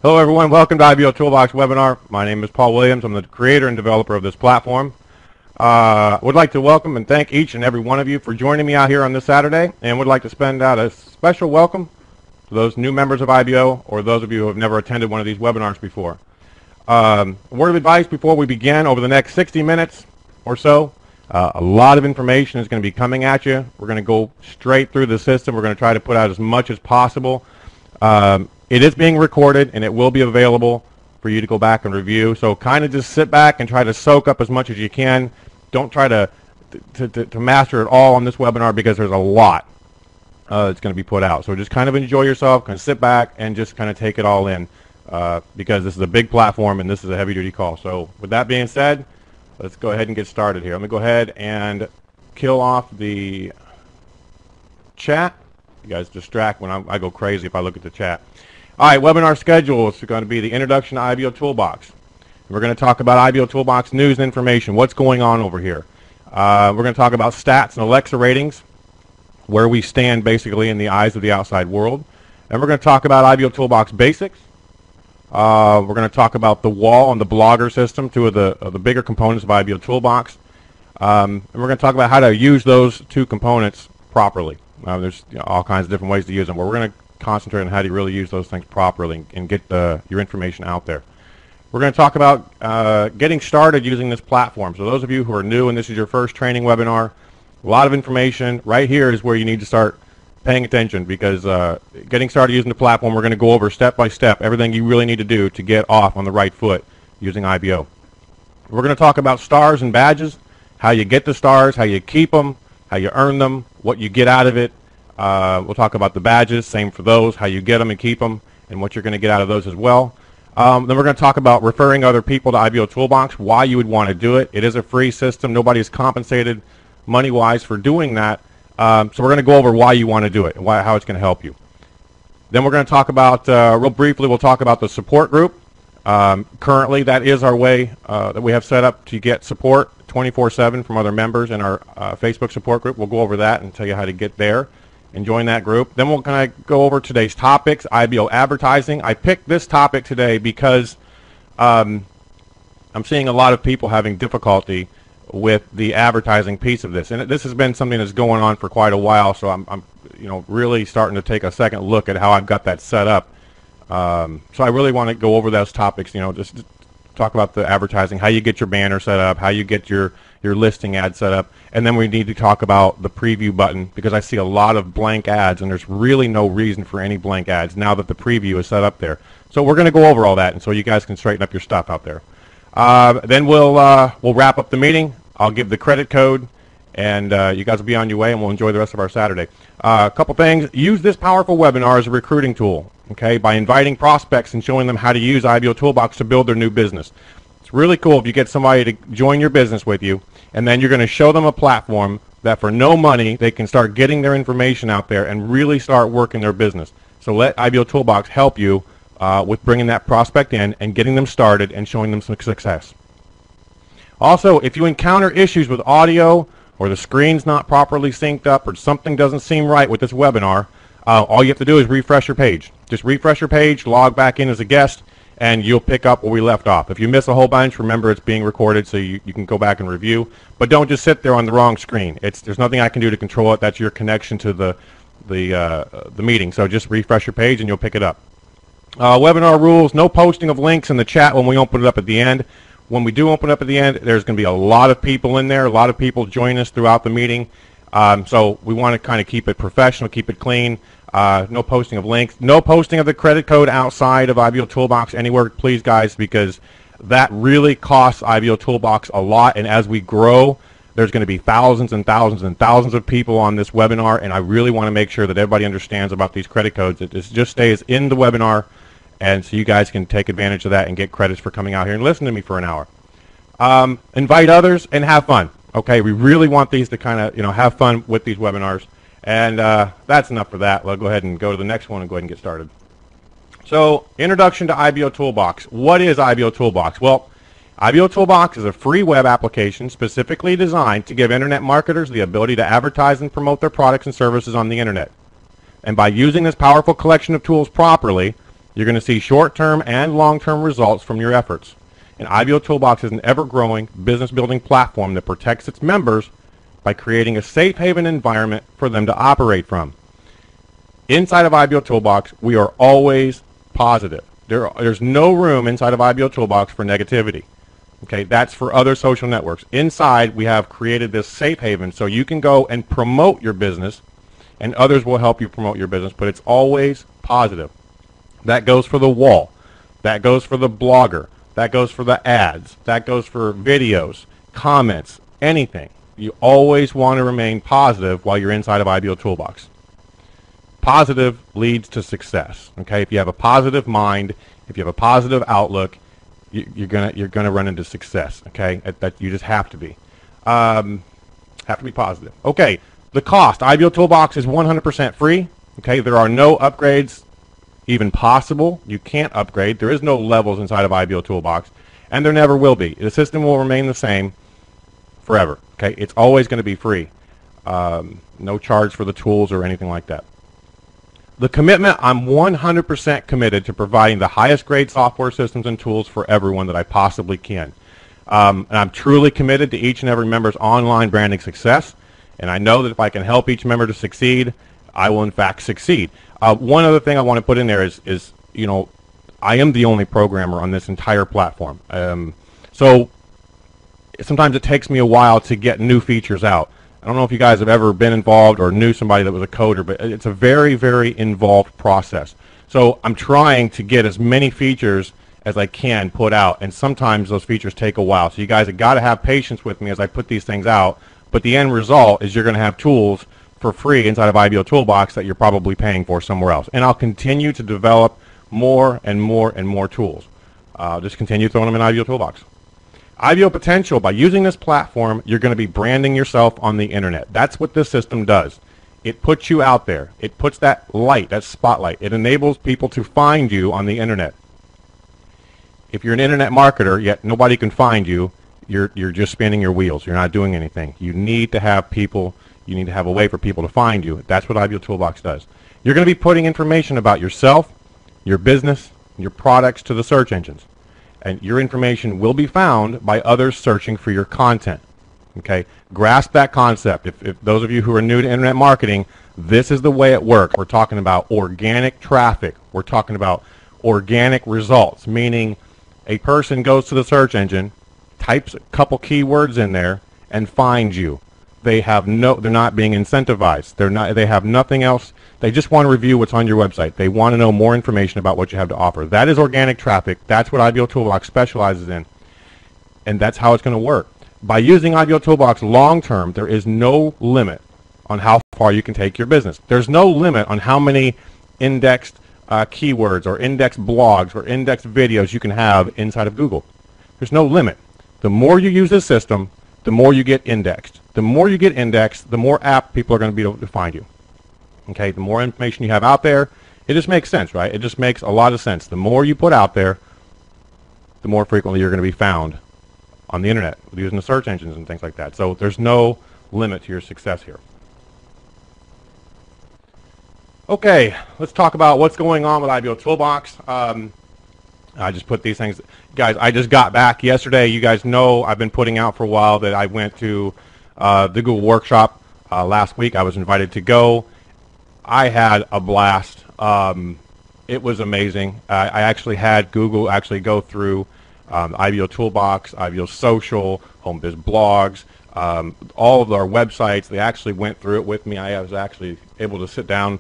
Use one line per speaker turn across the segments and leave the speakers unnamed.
Hello everyone, welcome to IBO Toolbox webinar. My name is Paul Williams. I'm the creator and developer of this platform. Would like to welcome and thank each and every one of you for joining me out here on this Saturday, and would like to spend out a special welcome to those new members of IBO or those of you who have never attended one of these webinars before. A word of advice before we begin. Over the next 60 minutes or so, a lot of information is going to be coming at you. We're going to go straight through the system. We're going to try to put out as much as possible. It is being recorded, and it will be available for you to go back and review. So kind of just sit back and try to soak up as much as you can. Don't try to master it all on this webinar, because there's a lot that's going to be put out. So just kind of enjoy yourself, kind of sit back and just kind of take it all in, because this is a big platform and this is a heavy-duty call. So with that being said, let's go ahead and get started here. Let me go ahead and kill off the chat. You guys distract when I go crazy if I look at the chat. All right, webinar schedule is going to be the introduction to IBO Toolbox. We're going to talk about IBO Toolbox news and information, what's going on over here. We're going to talk about stats and Alexa ratings, where we stand basically in the eyes of the outside world. And we're going to talk about IBO Toolbox basics. We're going to talk about the wall and the blogger system, two of the bigger components of IBO Toolbox. And we're going to talk about how to use those two components properly. There's all kinds of different ways to use them, but we're going to concentrate on how to really use those things properly and get your information out there. We're going to talk about getting started using this platform. So those of you who are new and this is your first training webinar, a lot of information. Right here is where you need to start paying attention, because getting started using the platform, we're going to go over step by step everything you really need to do to get off on the right foot using IBO. We're going to talk about stars and badges, how you get the stars, how you keep them, how you earn them, what you get out of it. We'll talk about the badges, same for those, how you get them and keep them, and what you're going to get out of those as well. Then we're going to talk about referring other people to IBO Toolbox, why you would want to do it. It is a free system. Nobody is compensated money-wise for doing that. So we're going to go over why you want to do it and how it's going to help you. Then we're going to talk about, real briefly, we'll talk about the support group. Currently, that is our way that we have set up to get support 24/7 from other members in our Facebook support group. We'll go over that and tell you how to get there and join that group. Then we'll kind of go over today's topics, IBO advertising. I picked this topic today because I'm seeing a lot of people having difficulty with the advertising piece of this, and this has been something that's going on for quite a while. So I'm really starting to take a second look at how I've got that set up. So I really want to go over those topics. Just talk about the advertising, how you get your banner set up, how you get your listing ad set up, and then we need to talk about the preview button, because I see a lot of blank ads, and there's really no reason for any blank ads now that the preview is set up there. So we're going to go over all that, and so you guys can straighten up your stuff out there. Then we'll wrap up the meeting. I'll give the credit code, and you guys will be on your way, and we'll enjoy the rest of our Saturday. A couple things. Use this powerful webinar as a recruiting tool, okay, by inviting prospects and showing them how to use IBO Toolbox to build their new business. It's really cool if you get somebody to join your business with you, and then you're going to show them a platform that for no money they can start getting their information out there and really start working their business. So let IBO Toolbox help you with bringing that prospect in and getting them started and showing them some success. Also, if you encounter issues with audio, or the screen's not properly synced up, or something doesn't seem right with this webinar, all you have to do is refresh your page. Just refresh your page, log back in as a guest, and you'll pick up where we left off. If you miss a whole bunch, remember it's being recorded, so you can go back and review. But don't just sit there on the wrong screen. There's nothing I can do to control it. That's your connection to the meeting. So just refresh your page and you'll pick it up. Webinar rules: no posting of links in the chat when we open it up at the end. When we do open up at the end, there's going to be a lot of people in there. A lot of people join us throughout the meeting. So we want to kind of keep it professional, keep it clean. No posting of links. No posting of the credit code outside of IBO Toolbox anywhere, please, guys, because that really costs IBO Toolbox a lot. And as we grow, there's going to be thousands and thousands and thousands of people on this webinar, and I really want to make sure that everybody understands about these credit codes. It just stays in the webinar, and so you guys can take advantage of that and get credits for coming out here and listening to me for an hour. Invite others and have fun. Okay, we really want these to kind of have fun with these webinars. And that's enough for that. We'll go ahead and go to the next one and go ahead and get started. So, introduction to IBO Toolbox. What is IBO Toolbox? Well, IBO Toolbox is a free web application specifically designed to give internet marketers the ability to advertise and promote their products and services on the internet. And by using this powerful collection of tools properly, You're going to see short-term and long-term results from your efforts. And IBO Toolbox is an ever-growing business-building platform that protects its members by creating a safe haven environment for them to operate from. Inside of IBO Toolbox, we are always positive. There's no room inside of IBO Toolbox for negativity. Okay, that's for other social networks. Inside, we have created this safe haven so you can go and promote your business, and others will help you promote your business, but it's always positive. That goes for the wall. That goes for the blogger. That goes for the ads. That goes for videos, comments, anything. You always want to remain positive while you're inside of IBO Toolbox. Positive leads to success. Okay, if you have a positive mind, if you have a positive outlook, you're gonna run into success. Okay, that you just have to be positive. Okay, the cost. IBO Toolbox is 100% free. Okay, there are no upgrades even possible. You can't upgrade. There is no levels inside of IBO Toolbox, and there never will be. The system will remain the same forever. Okay, it's always going to be free. No charge for the tools or anything like that. The commitment, I'm 100% committed to providing the highest grade software systems and tools for everyone that I possibly can. And I'm truly committed to each and every member's online branding success. And I know that if I can help each member to succeed, I will in fact succeed. One other thing I want to put in there is, you know, I am the only programmer on this entire platform. So sometimes it takes me a while to get new features out. I don't know if you guys have ever been involved or knew somebody that was a coder, but it's a very, very involved process. So I'm trying to get as many features as I can put out, and sometimes those features take a while. So you guys have got to have patience with me as I put these things out, but the end result is you're going to have tools for free inside of IBO Toolbox that you're probably paying for somewhere else. And I'll continue to develop more and more and more tools. Just continue throwing them in IBO Toolbox. IBO Potential, by using this platform, you're going to be branding yourself on the internet. That's what this system does. It puts you out there. It puts that light, that spotlight. It enables people to find you on the internet. If you're an internet marketer, yet nobody can find you, you're just spinning your wheels. You're not doing anything. You need to have people, you need to have a way for people to find you. That's what IBO Toolbox does. You're going to be putting information about yourself, your business, your products to the search engines. And your information will be found by others searching for your content. Okay, grasp that concept. If those of you who are new to internet marketing, this is the way it works. We're talking about organic traffic. We're talking about organic results, meaning a person goes to the search engine, types a couple keywords in there, and finds you. They're not being incentivized. They have nothing else. They just want to review what's on your website. They want to know more information about what you have to offer. That is organic traffic. That's what IBO Toolbox specializes in. And that's how it's going to work. By using IBO Toolbox long term, there is no limit on how far you can take your business. There's no limit on how many indexed keywords or indexed blogs or indexed videos you can have inside of Google. There's no limit. The more you use this system, the more you get indexed. The more you get indexed, the more apt people are going to be able to find you. Okay, the more information you have out there, it just makes sense, right? It just makes a lot of sense. The more you put out there, the more frequently you're going to be found on the internet using the search engines and things like that. So there's no limit to your success here. Okay, let's talk about what's going on with IBO Toolbox. I just put these things, guys. I just got back yesterday. You guys know I've been putting out for a while that I went to the Google workshop last week. I was invited to go. I had a blast. It was amazing. I actually had Google actually go through IBO Toolbox, IBO Social, Home Biz Blogs, all of our websites. They actually went through it with me. I was actually able to sit down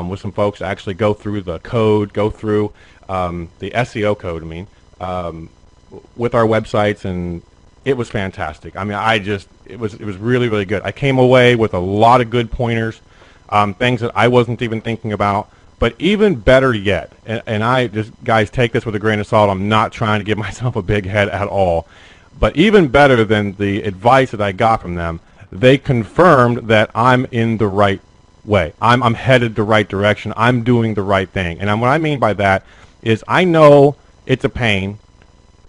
with some folks to actually go through the code, go through the SEO code, with our websites, and it was fantastic. I mean, it was really, really good. I came away with a lot of good pointers, things that I wasn't even thinking about. But even better yet, and I just, guys, take this with a grain of salt. I'm not trying to give myself a big head at all. But even better than the advice that I got from them, they confirmed that I'm in the right way. I'm headed the right direction. I'm doing the right thing. And what I mean by that is I know it's a pain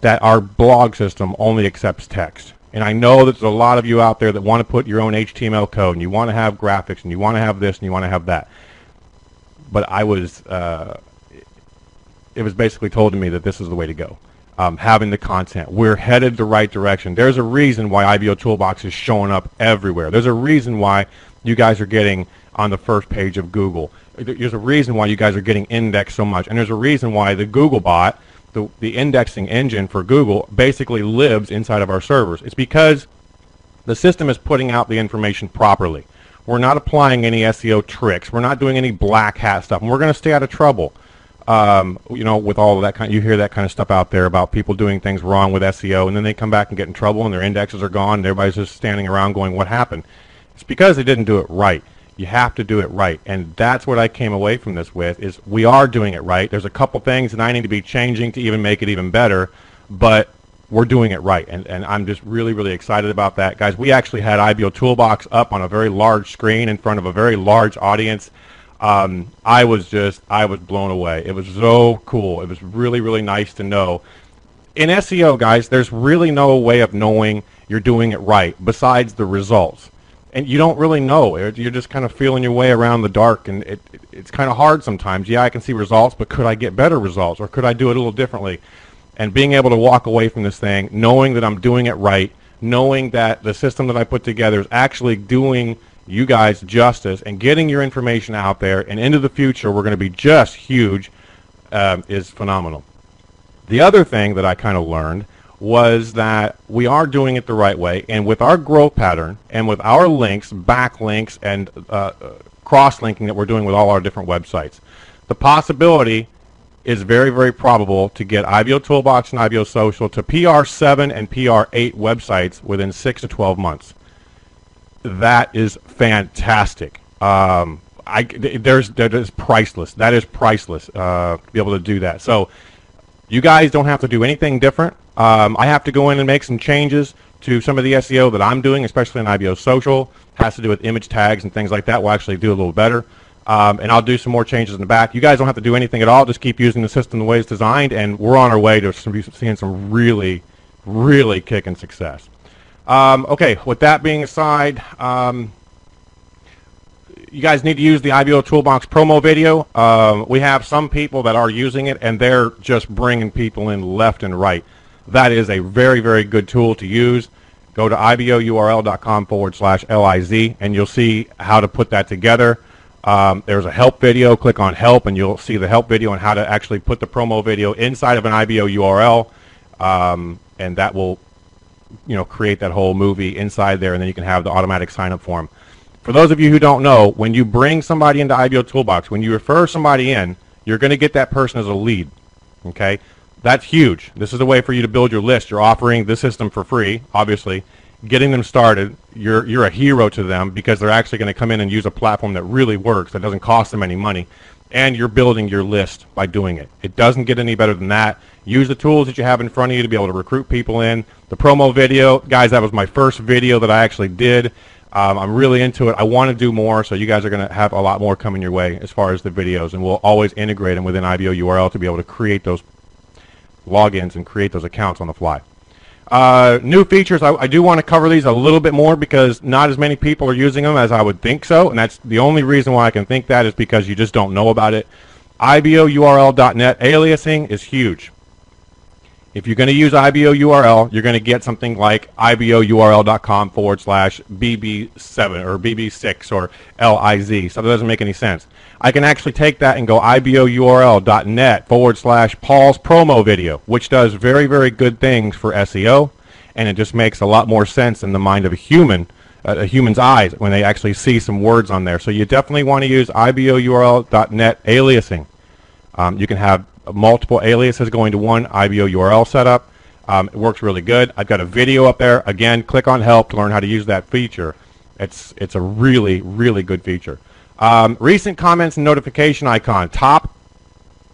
that our blog system only accepts text. And I know that there's a lot of you out there that want to put your own HTML code, and you want to have graphics, and you want to have this, and you want to have that. But I was, it was basically told to me that this is the way to go. Having the content. We're headed the right direction. There's a reason why IBO Toolbox is showing up everywhere. There's a reason why you guys are getting on the first page of Google. There's a reason why you guys are getting indexed so much. And there's a reason why the Google bot, the indexing engine for Google, basically lives inside of our servers. It's because the system is putting out the information properly. We're not applying any SEO tricks. We're not doing any black hat stuff. And we're going to stay out of trouble. You know, with all of that you hear that kind of stuff out there about people doing things wrong with SEO, and then they come back and get in trouble, and their indexes are gone, and everybody's just standing around going, what happened? It's because they didn't do it right. You have to do it right, and that's what I came away from this with, is we are doing it right. There's a couple things that I need to be changing to even make it even better, but we're doing it right, and I'm just really, really excited about that. Guys, we actually had IBO Toolbox up on a very large screen in front of a very large audience. I was blown away. It was so cool. It was really, really nice to know. In SEO, guys, there's really no way of knowing you're doing it right besides the results. And you don't really know. You're just kind of feeling your way around the dark, and it's kind of hard sometimes. Yeah, I can see results, but could I get better results, or could I do it a little differently? And being able to walk away from this thing, knowing that I'm doing it right, knowing that the system that I put together is actually doing you guys justice and getting your information out there, and into the future we're going to be just huge, is phenomenal. The other thing that I kind of learned was that we are doing it the right way, and with our growth pattern and with our links, backlinks, and cross-linking that we're doing with all our different websites, the possibility is very, very probable to get IBO Toolbox and IBO Social to PR7 and PR8 websites within 6 to 12 months. That is fantastic. That is priceless. That is priceless to be able to do that. So you guys don't have to do anything different. I have to go in and make some changes to some of the SEO that I'm doing, especially in IBO Social. Has to do with image tags and things like that. We'll actually do a little better. And I'll do some more changes in the back. You guys don't have to do anything at all. Just keep using the system the way it's designed, and we're on our way to seeing some really, really kicking success. Okay, with that being aside, you guys need to use the IBO Toolbox promo video. We have some people that are using it, and they're just bringing people in left and right. That is a very, very good tool to use. Go to ibourl.com/LIZ, and you'll see how to put that together. There's a help video. Click on help, and you'll see the help video on how to actually put the promo video inside of an IBO URL, and that will, you know, create that whole movie inside there, and then you can have the automatic sign-up form. For those of you who don't know, when you bring somebody into IBO Toolbox, when you refer somebody in, you're going to get that person as a lead. Okay, that's huge. This is a way for you to build your list. You're offering the system for free, obviously. Getting them started, you're a hero to them, because they're actually going to come in and use a platform that really works, that doesn't cost them any money, and you're building your list by doing it. It doesn't get any better than that. Use the tools that you have in front of you to be able to recruit people in. The promo video, guys, that was my first video that I actually did. I'm really into it. I want to do more, so you guys are going to have a lot more coming your way as far as the videos, and we'll always integrate them within IBO URL to be able to create those logins and create those accounts on the fly. New features, I do want to cover these a little bit more, because not as many people are using them as I would think so, and that's the only reason why I can think that is because you just don't know about it. IBOURL.net aliasing is huge. If you're going to use IBO URL, you're going to get something like IBOURL.com/BB7 or BB6 or LIZ. So that doesn't make any sense. I can actually take that and go IBOURL.net/Paul's promo video, which does very, very good things for SEO, and it just makes a lot more sense in the mind of a human's eyes when they actually see some words on there. So you definitely want to use IBOURL.net aliasing. You can have multiple aliases going to one IBO URL setup. It works really good. I've got a video up there. Again, click on help to learn how to use that feature. It's a really, really good feature. Recent comments and notification icon. Top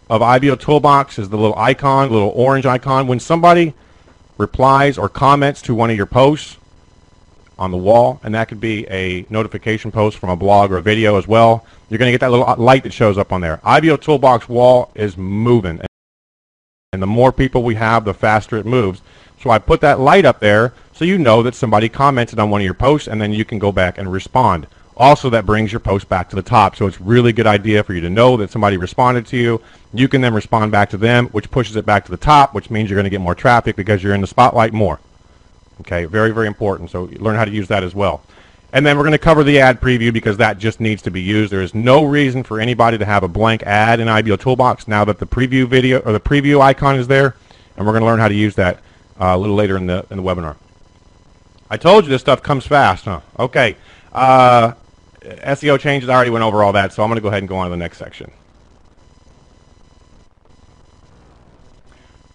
of IBO Toolbox is the little icon, little orange icon. When somebody replies or comments to one of your posts on the wall, and that could be a notification post from a blog or a video as well, you're going to get that little light that shows up on there. IBO Toolbox wall is moving, and the more people we have, the faster it moves. So I put that light up there so you know that somebody commented on one of your posts, and then you can go back and respond. Also, that brings your post back to the top, so it's a really good idea for you to know that somebody responded to you, You can then respond back to them, which pushes it back to the top, which means you're going to get more traffic because you're in the spotlight more. Okay, very, very important. So learn how to use that as well. And then we're going to cover the ad preview because that just needs to be used. There is no reason for anybody to have a blank ad in IBO Toolbox now that the preview video or the preview icon is there, and we're going to learn how to use that a little later in the webinar. I told you this stuff comes fast, huh? Okay. SEO changes, I already went over all that, so I'm going to go ahead and go on to the next section.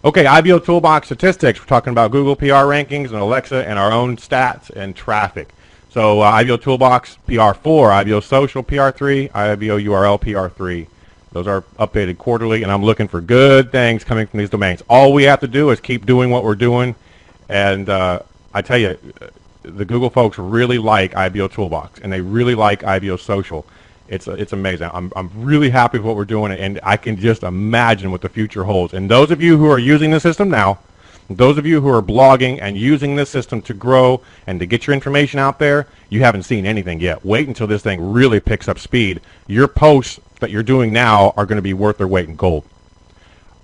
Okay, IBO Toolbox statistics. We're talking about Google PR rankings and Alexa and our own stats and traffic. So IBO Toolbox PR4, IBO Social PR3, IBO URL PR3. Those are updated quarterly, and I'm looking for good things coming from these domains. All we have to do is keep doing what we're doing, and I tell you, the Google folks really like IBO Toolbox, and they really like IBO Social. It's amazing. I'm really happy with what we're doing, and I can just imagine what the future holds. And those of you who are using the system now, those of you who are blogging and using this system to grow and to get your information out there, you haven't seen anything yet. Wait until this thing really picks up speed. Your posts that you're doing now are going to be worth their weight in gold.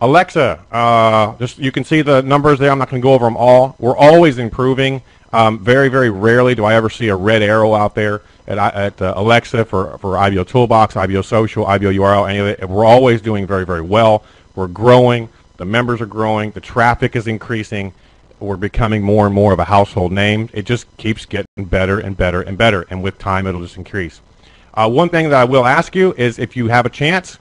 Alexa, just you can see the numbers there. I'm not going to go over them all. We're always improving. Very, very rarely do I ever see a red arrow out there at Alexa for IBO Toolbox, IBO Social, IBO URL, any of it. We're always doing very, very well. We're growing. The members are growing. The traffic is increasing. We're becoming more and more of a household name. It just keeps getting better and better and better, and with time it'll just increase. One thing that I will ask you is if you have a chance,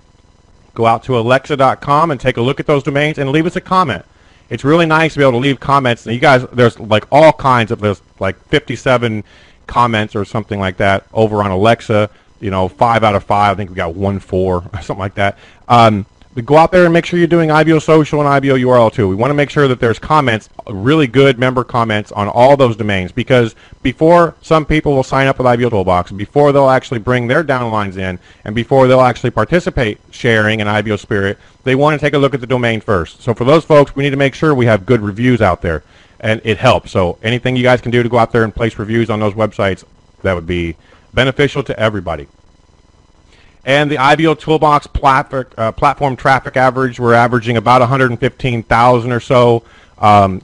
go out to alexa.com and take a look at those domains and leave us a comment. It's really nice to be able to leave comments. And you guys, there's like all kinds of, there's like 57 comments or something like that over on Alexa. You know, 5 out of 5. I think we got 1-4 or something like that. Go out there and make sure you're doing IBO Social and IBO URL too. We want to make sure that there's comments, really good member comments on all those domains, because before some people will sign up with IBO Toolbox, before they'll actually bring their downlines in, and before they'll actually participate sharing in IBO Spirit, they want to take a look at the domain first. So for those folks, we need to make sure we have good reviews out there, and it helps. So anything you guys can do to go out there and place reviews on those websites, that would be beneficial to everybody. And the IBO Toolbox platform traffic average, we're averaging about 115,000 or so.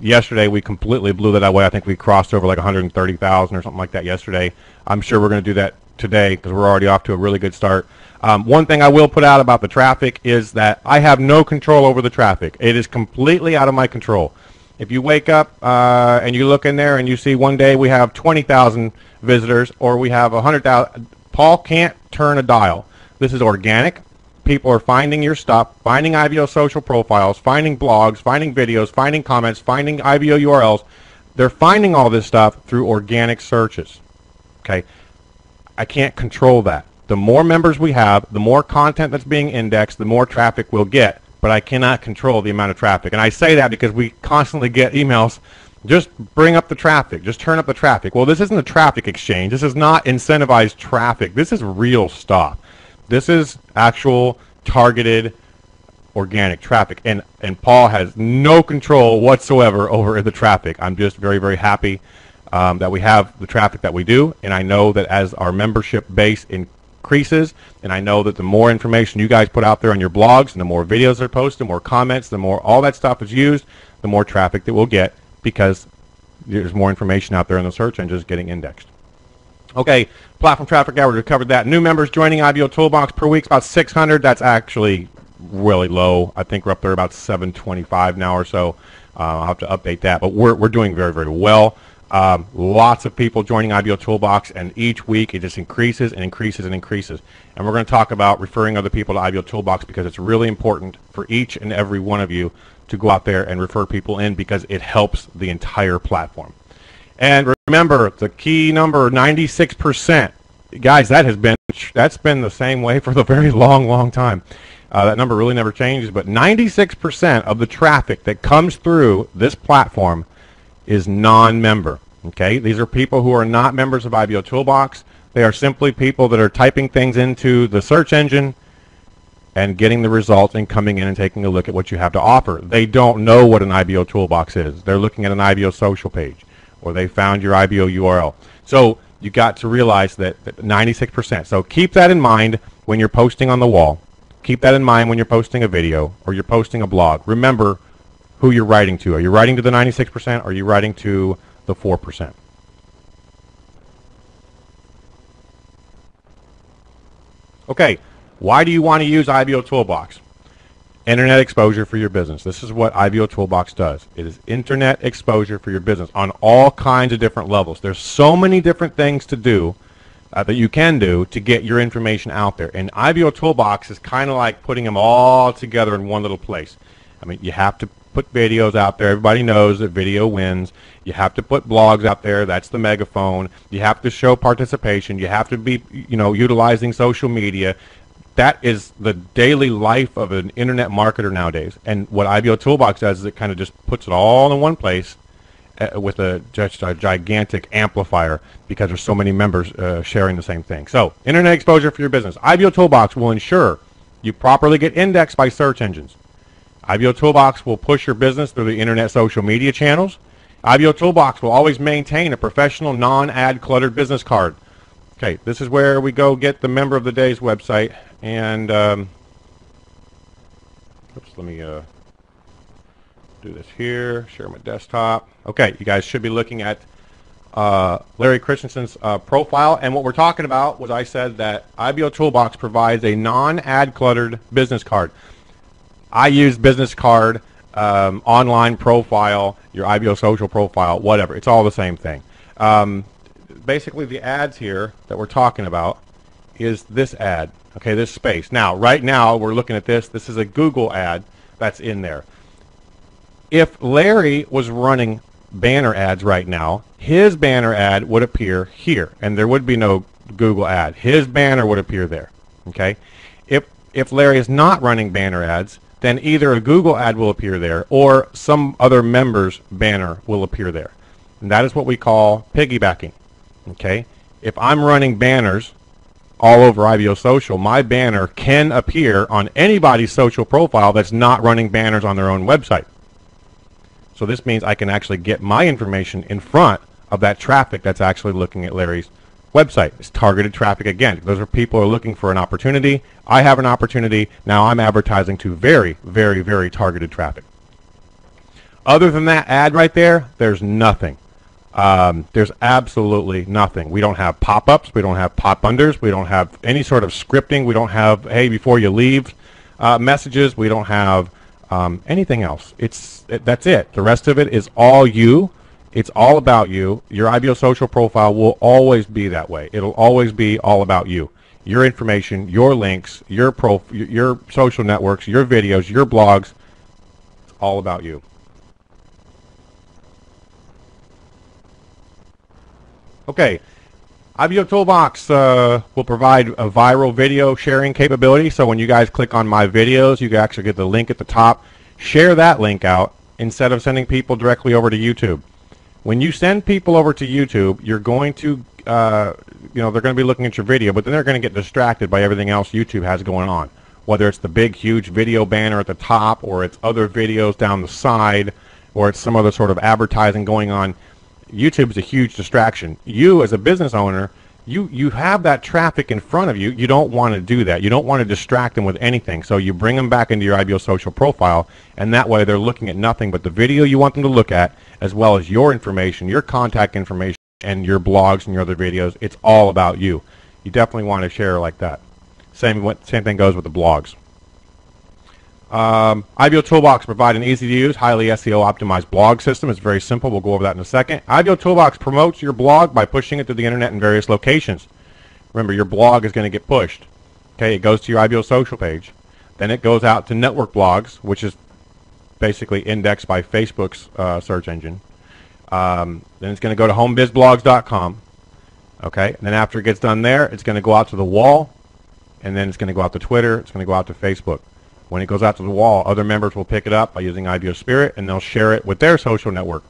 Yesterday we completely blew that away. I think we crossed over like 130,000 or something like that yesterday. I'm sure we're going to do that today because we're already off to a really good start. One thing I will put out about the traffic is that I have no control over the traffic. It is completely out of my control. If you wake up and you look in there and you see one day we have 20,000 visitors or we have 100,000, Paul can't turn a dial. This is organic. People are finding your stuff, finding IBO social profiles, finding blogs, finding videos, finding comments, finding IBO URLs. They're finding all this stuff through organic searches. Okay, I can't control that. The more members we have, the more content that's being indexed, the more traffic we'll get. But I cannot control the amount of traffic. And I say that because we constantly get emails, just bring up the traffic, just turn up the traffic. Well, this isn't a traffic exchange. This is not incentivized traffic. This is real stuff. This is actual targeted organic traffic, and Paul has no control whatsoever over the traffic. I'm just very, very happy that we have the traffic that we do, and I know that as our membership base increases, and I know that the more information you guys put out there on your blogs, and the more videos are posted, the more comments, the more all that stuff is used, the more traffic that we'll get because there's more information out there in the search engines getting indexed. Okay, platform traffic average, we covered that. New members joining IBO Toolbox per week, about 600. That's actually really low. I think we're up there about 725 now or so. I'll have to update that, but we're doing very, very well. Lots of people joining IBO Toolbox, and each week it just increases and increases and increases. And we're going to talk about referring other people to IBO Toolbox because it's really important for each and every one of you to go out there and refer people in because it helps the entire platform. And remember, the key number, 96%. Guys, that's been the same way for the very long time. That number really never changes, but 96% of the traffic that comes through this platform is non-member. Okay, these are people who are not members of IBO Toolbox. They are simply people that are typing things into the search engine and getting the results and coming in and taking a look at what you have to offer. They don't know what an IBO Toolbox is. They're looking at an IBO social page, or they found your IBO URL. So you got to realize that 96%. So keep that in mind when you're posting on the wall. Keep that in mind when you're posting a video or you're posting a blog. Remember who you're writing to. Are you writing to the 96%, or are you writing to the 4%? Okay, why do you want to use IBO Toolbox? Internet exposure for your business. This is what IBO Toolbox does. It is internet exposure for your business on all kinds of different levels. There's so many different things to do that you can do to get your information out there. And IBO Toolbox is kind of like putting them all together in one little place. I mean, you have to put videos out there. Everybody knows that video wins. You have to put blogs out there. That's the megaphone. You have to show participation. You have to be, utilizing social media. That is the daily life of an internet marketer nowadays. And what IBO Toolbox does is it kind of just puts it all in one place with just a gigantic amplifier, because there's so many members sharing the same thing. So, internet exposure for your business. IBO Toolbox will ensure you properly get indexed by search engines. IBO Toolbox will push your business through the internet social media channels. IBO Toolbox will always maintain a professional, non-ad cluttered business card. Okay, this is where we go get the member of the day's website. And, oops, let me do this here, share my desktop. Okay, you guys should be looking at Larry Christensen's profile. And what we're talking about was, I said that IBO Toolbox provides a non-ad cluttered business card. I use business card, online profile, your IBO social profile, whatever. It's all the same thing. Basically, the ads here that we're talking about is this ad, okay, this space. Now, right now, we're looking at this. This is a Google ad that's in there. If Larry was running banner ads right now, his banner ad would appear here, and there would be no Google ad. His banner would appear there, okay? If Larry is not running banner ads, then either a Google ad will appear there or some other member's banner will appear there. And that is what we call piggybacking. Okay? If I'm running banners all over IBO Social, my banner can appear on anybody's social profile that's not running banners on their own website. So this means I can actually get my information in front of that traffic that's actually looking at Larry's website. It's targeted traffic again. Those are people who are looking for an opportunity. I have an opportunity. Now I'm advertising to very, very, very targeted traffic. Other than that ad right there, there's nothing. There's absolutely nothing. We don't have pop-ups. We don't have pop-unders. We don't have any sort of scripting. We don't have, hey, before you leave messages. We don't have anything else. That's it. The rest of it is all you. It's all about you. Your IBO social profile will always be that way. It'll always be all about you. Your information, your links, your social networks, your videos, your blogs. It's all about you. Okay, IBO Toolbox will provide a viral video sharing capability. So when you guys click on my videos, you can actually get the link at the top. Share that link out instead of sending people directly over to YouTube. When you send people over to YouTube, you're going to, they're going to be looking at your video, but then they're going to get distracted by everything else YouTube has going on. Whether it's the big, huge video banner at the top, or it's other videos down the side, or it's some other sort of advertising going on. YouTube is a huge distraction. You, as a business owner, you have that traffic in front of you. You don't want to do that. You don't want to distract them with anything. So you bring them back into your IBO social profile, and that way they're looking at nothing but the video you want them to look at, as well as your information, your contact information, and your blogs and your other videos. It's all about you. You definitely want to share like that. Same thing goes with the blogs. IBO Toolbox provide an easy-to-use, highly SEO-optimized blog system. It's very simple. We'll go over that in a second. IBO Toolbox promotes your blog by pushing it to the internet in various locations. Remember, your blog is going to get pushed. Okay, it goes to your IBO social page. Then it goes out to network blogs, which is basically indexed by Facebook's search engine. Then it's going to go to homebizblogs.com. Okay, and then after it gets done there, it's going to go out to the wall, and then it's going to go out to Twitter. It's going to go out to Facebook. When it goes out to the wall, other members will pick it up by using IBO Spirit, and they'll share it with their social network.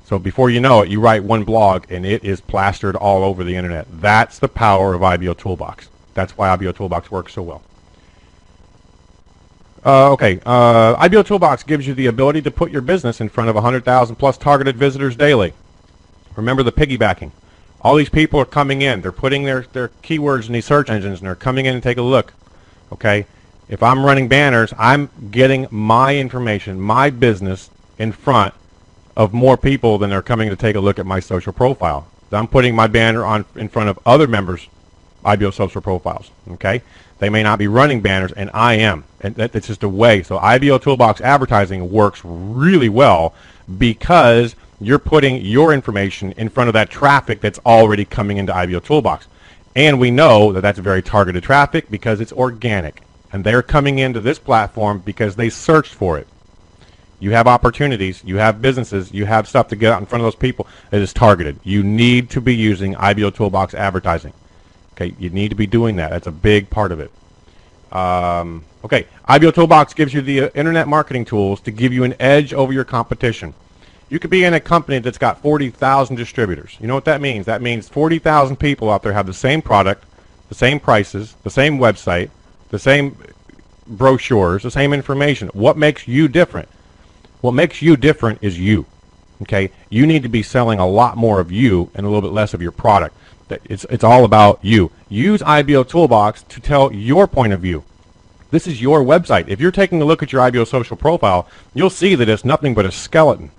So before you know it, you write one blog, and it is plastered all over the internet. That's the power of IBO Toolbox. That's why IBO Toolbox works so well. IBO Toolbox gives you the ability to put your business in front of 100,000 plus targeted visitors daily. Remember the piggybacking. All these people are coming in. They're putting their keywords in these search engines, and they're coming in and take a look. Okay? If I'm running banners, I'm getting my information, my business in front of more people than are coming to take a look at my social profile. I'm putting my banner on in front of other members' IBO social profiles. Okay, they may not be running banners, and I am, and that's just a way. So IBO Toolbox advertising works really well because you're putting your information in front of that traffic that's already coming into IBO Toolbox, and we know that that's very targeted traffic because it's organic, and they're coming into this platform because they searched for it. You have opportunities, you have businesses, you have stuff to get out in front of those people. It is targeted. You need to be using IBO Toolbox advertising. Okay, you need to be doing that. That's a big part of it. Okay, IBO Toolbox gives you the internet marketing tools to give you an edge over your competition. You could be in a company that's got 40,000 distributors. You know what that means? That means 40,000 people out there have the same product, the same prices, the same website, the same brochures, the same information. What makes you different? What makes you different is you. Okay, you need to be selling a lot more of you and a little bit less of your product. It's all about you. Use IBO Toolbox to tell your point of view. This is your website. If you're taking a look at your IBO social profile, you'll see that it's nothing but a skeleton.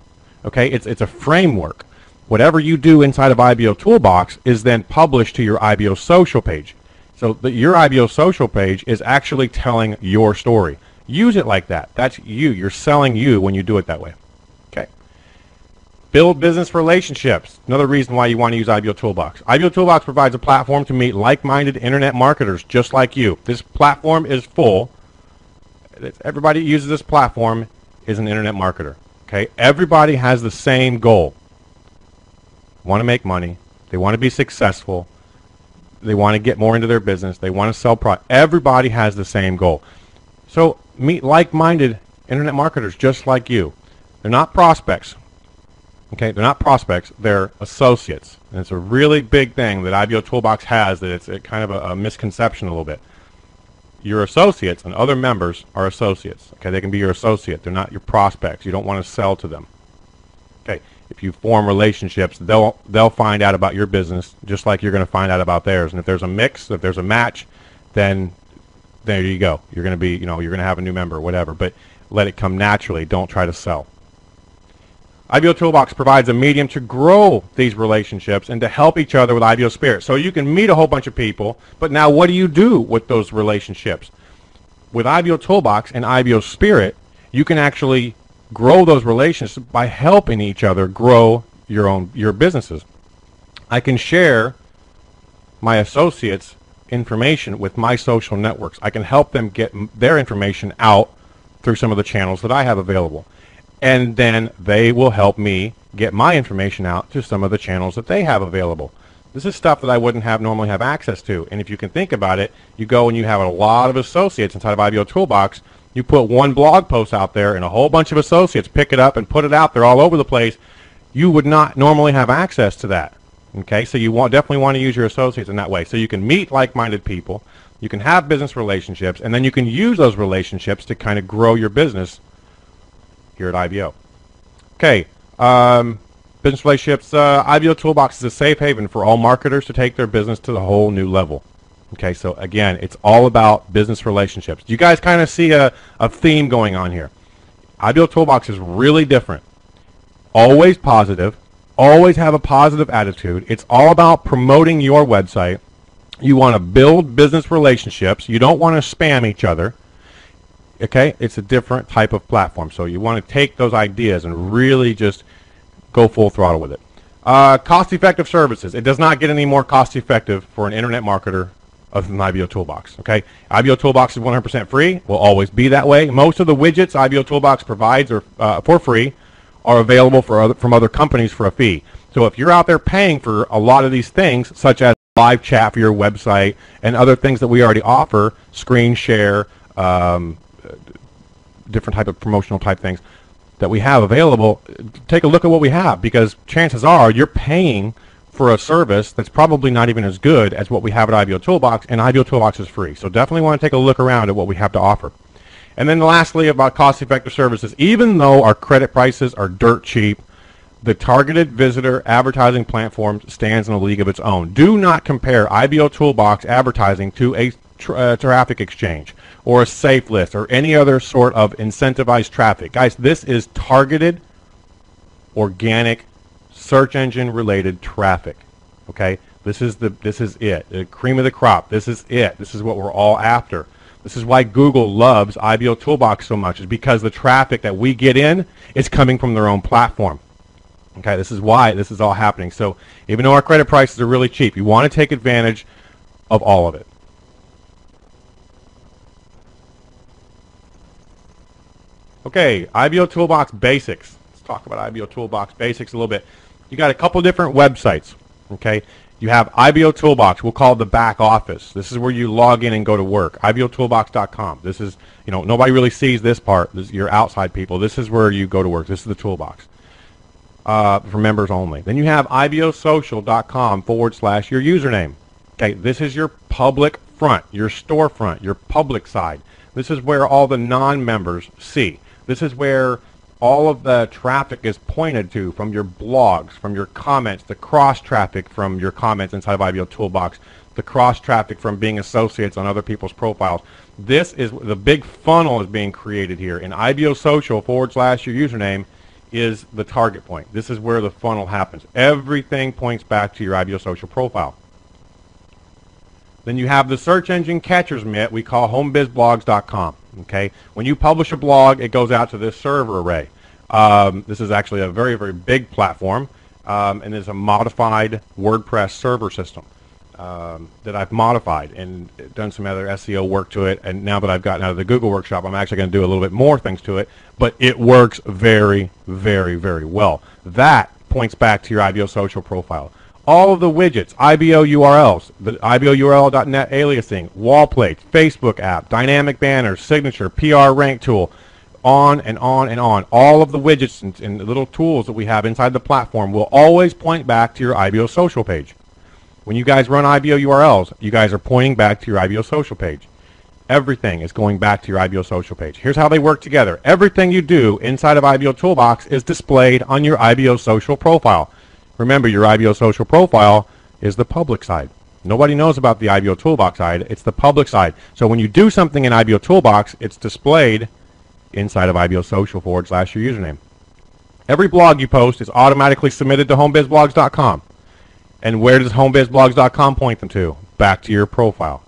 Okay, it's a framework. Whatever you do inside of IBO Toolbox is then published to your IBO social page. So your IBO social page is actually telling your story. Use it like that. That's you. You're selling you when you do it that way. Okay. Build business relationships. Another reason why you want to use IBO Toolbox. IBO Toolbox provides a platform to meet like-minded internet marketers just like you. This platform is full. Everybody who uses this platform is an internet marketer. Okay. Everybody has the same goal. Want to make money. They want to be successful. They want to get more into their business. They want to sell product. Everybody has the same goal. So meet like-minded internet marketers just like you. They're not prospects. Okay, they're not prospects. They're associates. And it's a really big thing that IBO Toolbox has that it's kind of a misconception a little bit. Your associates and other members are associates. Okay, they can be your associate. They're not your prospects. You don't want to sell to them. Okay, if you form relationships, they'll find out about your business just like you're going to find out about theirs. And if there's a mix, if there's a match, then there you go. You're going to be, you're going to have a new member or whatever, but let it come naturally. Don't try to sell. IBO Toolbox provides a medium to grow these relationships and to help each other with IBO Spirit. So you can meet a whole bunch of people, but now what do you do with those relationships? With IBO Toolbox and IBO Spirit, you can actually grow those relationships by helping each other grow your businesses. I can share my associates' information with my social networks. I can help them get their information out through some of the channels that I have available. And then they will help me get my information out to some of the channels that they have available. This is stuff that I wouldn't normally have access to. And if you can think about it, you go and you have a lot of associates inside of IBO Toolbox. You put one blog post out there and a whole bunch of associates pick it up and put it out there all over the place. You would not normally have access to that. Okay, so you definitely want to use your associates in that way. So you can meet like-minded people, you can have business relationships, and then you can use those relationships to kind of grow your business here at IBO. Okay, business relationships. IBO Toolbox is a safe haven for all marketers to take their business to the whole new level. Okay, so again, it's all about business relationships. You guys kind of see a theme going on here. IBO Toolbox is really different. Always positive. Always have a positive attitude. It's all about promoting your website. You want to build business relationships. You don't want to spam each other. Okay, it's a different type of platform. So you want to take those ideas and really just go full throttle with it. Cost-effective services. It does not get any more cost-effective for an internet marketer other than IBO Toolbox. Okay, IBO Toolbox is 100% free. Will always be that way. Most of the widgets IBO Toolbox provides are for free, are available from other companies for a fee. So if you're out there paying for a lot of these things, such as live chat for your website and other things that we already offer, screen share, different type of promotional type things that we have available, take a look at what we have, because chances are you're paying for a service that's probably not even as good as what we have at IBO Toolbox, and IBO Toolbox is free. So definitely want to take a look around at what we have to offer. And then lastly, about cost-effective services. Even though our credit prices are dirt cheap, the targeted visitor advertising platform stands in a league of its own. Do not compare IBO Toolbox advertising to a traffic exchange or a safe list or any other sort of incentivized traffic. Guys, this is targeted, organic, search engine related traffic. Okay, this is it, the cream of the crop. This is it. This is what we're all after. This is why Google loves IBO Toolbox so much, is because the traffic that we get in is coming from their own platform. Okay, this is why this is all happening. So even though our credit prices are really cheap, you want to take advantage of all of it. Okay, IBO Toolbox Basics. Let's talk about IBO Toolbox Basics a little bit. You got a couple different websites. Okay, you have IBO Toolbox. We'll call it the back office. This is where you log in and go to work. IBOToolbox.com. This is, nobody really sees this part. This is your outside people. This is where you go to work. This is the toolbox for members only. Then you have IBOSocial.com / your username. Okay, this is your public front, your storefront, your public side. This is where all the non-members see. This is where all of the traffic is pointed to from your blogs, from your comments, the cross-traffic from your comments inside of IBO Toolbox, the cross-traffic from being associates on other people's profiles. This is the big funnel is being created here. In IBO Social / your username is the target point. This is where the funnel happens. Everything points back to your IBO Social profile. Then you have the search engine catcher's mitt we call homebizblogs.com. Okay, when you publish a blog, it goes out to this server array. This is actually a very, very big platform, and it's a modified WordPress server system that I've modified and done some other SEO work to it. And now that I've gotten out of the Google workshop, I'm actually going to do a little bit more things to it. But it works very, very, very well. That points back to your IBO Social profile. All of the widgets, IBO URLs, the IBOURL.net aliasing, wall plates, Facebook app, dynamic banners, signature, PR rank tool, on and on and on. All of the widgets and the little tools that we have inside the platform will always point back to your IBO Social page. When you guys run IBO URLs, you guys are pointing back to your IBO Social page. Everything is going back to your IBO Social page. Here's how they work together. Everything you do inside of IBO Toolbox is displayed on your IBO Social profile. Remember, your IBO Social profile is the public side. Nobody knows about the IBO Toolbox side. It's the public side. So when you do something in IBO Toolbox, it's displayed inside of IBO Social / your username. Every blog you post is automatically submitted to homebizblogs.com. And where does homebizblogs.com point them to? Back to your profile.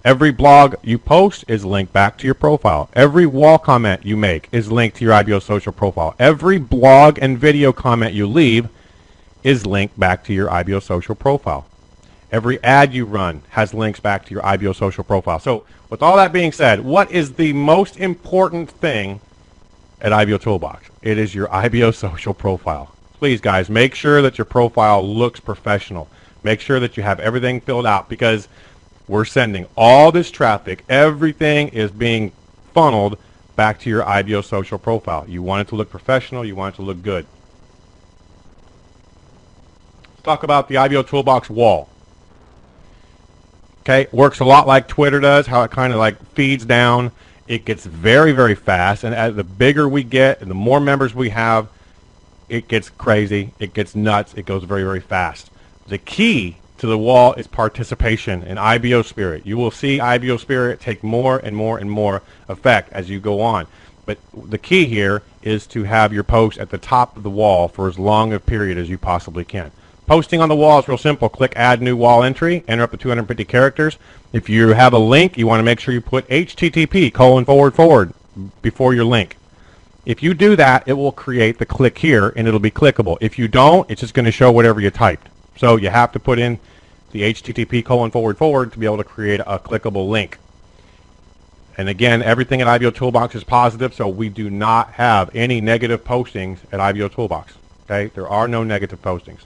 Every blog you post is linked back to your profile. Every wall comment you make is linked to your IBO Social profile. Every blog and video comment you leave is linked back to your IBO Social profile. Every ad you run has links back to your IBO Social profile. So with all that being said, what is the most important thing at IBO Toolbox? It is your IBO Social profile. Please, guys, make sure that your profile looks professional. Make sure that you have everything filled out, because we're sending all this traffic. Everything is being funneled back to your IBO Social profile. You want it to look professional. You want it to look good. Talk about the IBO Toolbox wall. Okay, works a lot like Twitter does, how it kind of like feeds down. It gets very, very fast, and as the bigger we get and the more members we have, it gets crazy, it gets nuts, it goes very, very fast. The key to the wall is participation in IBO Spirit. You will see IBO Spirit take more and more and more effect as you go on. But the key here is to have your post at the top of the wall for as long a period as you possibly can. Posting on the wall is real simple. Click Add New Wall Entry, enter up to 250 characters. If you have a link, you want to make sure you put http:// before your link. If you do that, it will create the click here, and it'll be clickable. If you don't, it's just going to show whatever you typed. So you have to put in the http:// to be able to create a clickable link. And again, everything at IBO Toolbox is positive, so we do not have any negative postings at IBO Toolbox. Okay, there are no negative postings.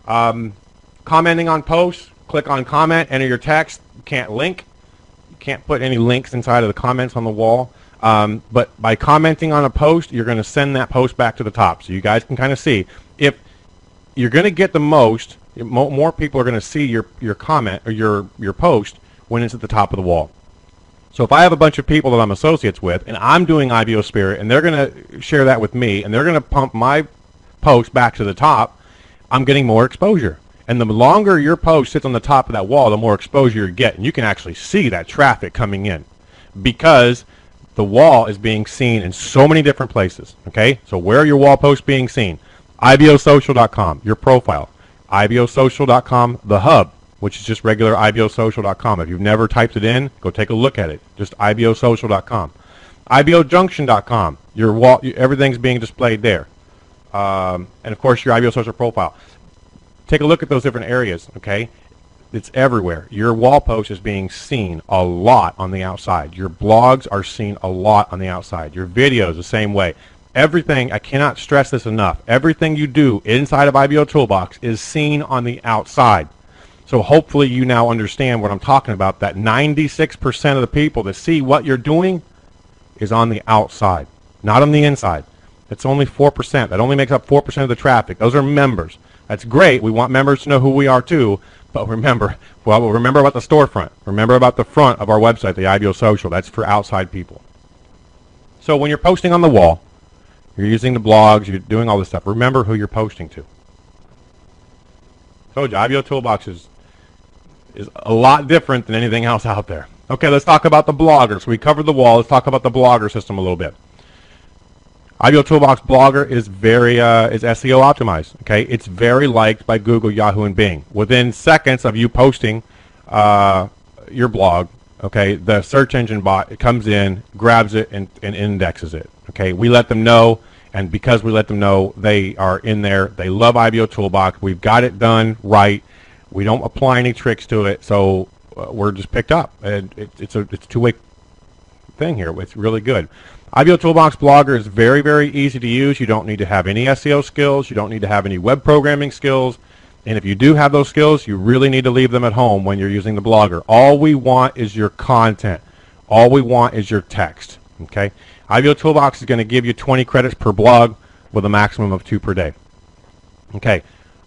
Commenting on posts, click on comment, enter your text. You can't link. You can't put any links inside of the comments on the wall. But by commenting on a post, you're going to send that post back to the top. So you guys can kind of see. If you're going to get the most, more people are going to see your comment or your post when it's at the top of the wall. So if I have a bunch of people that I'm associates with, and I'm doing IBO Spirit, and they're going to share that with me, and they're going to pump my post back to the top, I'm getting more exposure. And the longer your post sits on the top of that wall, the more exposure you're getting. You can actually see that traffic coming in. because the wall is being seen in so many different places. Okay, so where are your wall posts being seen? IBOSocial.com, your profile. IBOSocial.com, the hub, which is just regular IBOSocial.com. If you've never typed it in, go take a look at it. Just IBOSocial.com. IBOJunction.com, your wall, everything's being displayed there. And of course your IBO Social profile. Take a look at those different areas, okay? It's everywhere. Your wall post is being seen a lot on the outside. Your blogs are seen a lot on the outside. Your videos the same way. Everything, I cannot stress this enough, everything you do inside of IBO Toolbox is seen on the outside. So hopefully you now understand what I'm talking about, that 96% of the people that see what you're doing is on the outside, not on the inside. It's only 4%. That only makes up 4% of the traffic. Those are members. That's great. We want members to know who we are too. But remember, well, remember about the storefront. Remember about the front of our website, the IBO Social. That's for outside people. So when you're posting on the wall, you're using the blogs, you're doing all this stuff, remember who you're posting to. Told you, IBO Toolbox is a lot different than anything else out there. Okay, let's talk about the bloggers. We covered the wall. Let's talk about the blogger system a little bit. IBO Toolbox Blogger is very is SEO optimized. Okay, it's very liked by Google, Yahoo, and Bing. Within seconds of you posting your blog, okay, the search engine bot comes in, grabs it, and indexes it. Okay, we let them know, and because we let them know, they are in there. They love IBO Toolbox. We've got it done right. We don't apply any tricks to it, so we're just picked up. And it's a two-way thing here. It's really good. IBO Toolbox Blogger is very, very easy to use. You don't need to have any SEO skills. You don't need to have any web programming skills. And if you do have those skills, you really need to leave them at home when you're using the Blogger. All we want is your content. All we want is your text. Okay? IBO Toolbox is going to give you 20 credits per blog with a maximum of 2 per day. Okay.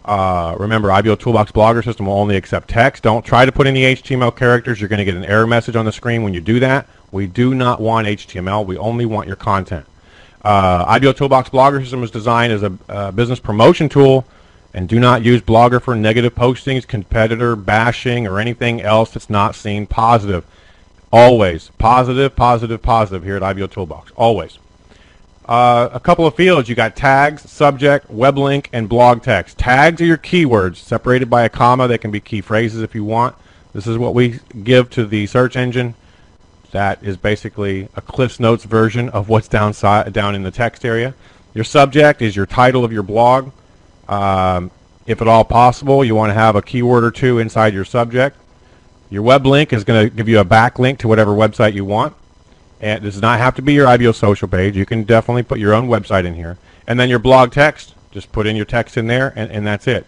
Remember, IBO Toolbox Blogger system will only accept text. Don't try to put any HTML characters. You're going to get an error message on the screen when you do that. We do not want HTML. We only want your content. IBO Toolbox Blogger system is designed as a business promotion tool, and do not use Blogger for negative postings, competitor bashing, or anything else that's not seen positive. Always positive, positive, positive here at IBO Toolbox. Always. A couple of fields. You got tags, subject, web link, and blog text. Tags are your keywords, separated by a comma. They can be key phrases if you want. This is what we give to the search engine. That is basically a Cliff's Notes version of what's down in the text area. Your subject is your title of your blog. If at all possible, you want to have a keyword or two inside your subject. Your web link is going to give you a backlink to whatever website you want. And it does not have to be your IBO social page. You can definitely put your own website in here. And then your blog text, just put in your text in there, and that's it.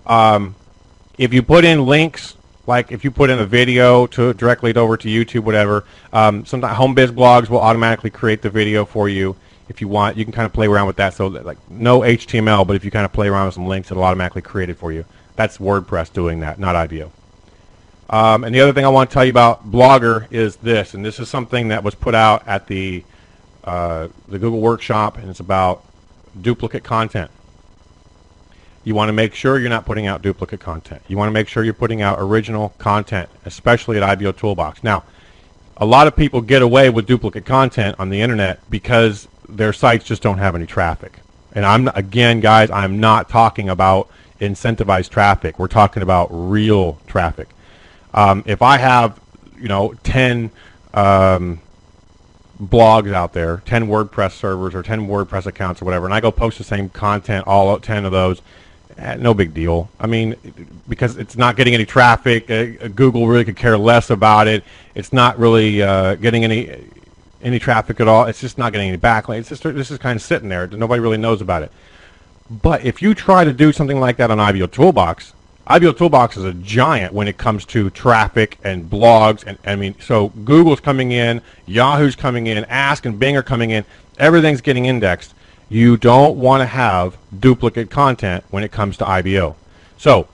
If you put in links, like if you put in a video directly over to YouTube, whatever, sometimes home biz blogs will automatically create the video for you. If you want, you can kind of play around with that. So like no HTML, but if you kind of play around with some links, it'll automatically create it for you. That's WordPress doing that, not IBO. And the other thing I want to tell you about Blogger is this, and this is something that was put out at the Google Workshop, and it's about duplicate content. You want to make sure you're not putting out duplicate content. You want to make sure you're putting out original content, especially at IBO Toolbox. Now, a lot of people get away with duplicate content on the internet because their sites just don't have any traffic. And again, guys, I'm not talking about incentivized traffic. We're talking about real traffic. If I have, 10 blogs out there, 10 WordPress servers or 10 WordPress accounts or whatever, and I go post the same content, all 10 of those, no big deal. I mean, because it's not getting any traffic, Google really could care less about it. It's not really getting any traffic at all. It's just not getting any backlinks. This is kind of sitting there. Nobody really knows about it. But if you try to do something like that on IBO Toolbox, IBO Toolbox is a giant when it comes to traffic and blogs, and I mean, so Google's coming in, Yahoo's coming in, Ask and Bing are coming in, everything's getting indexed. You don't want to have duplicate content when it comes to IBO. So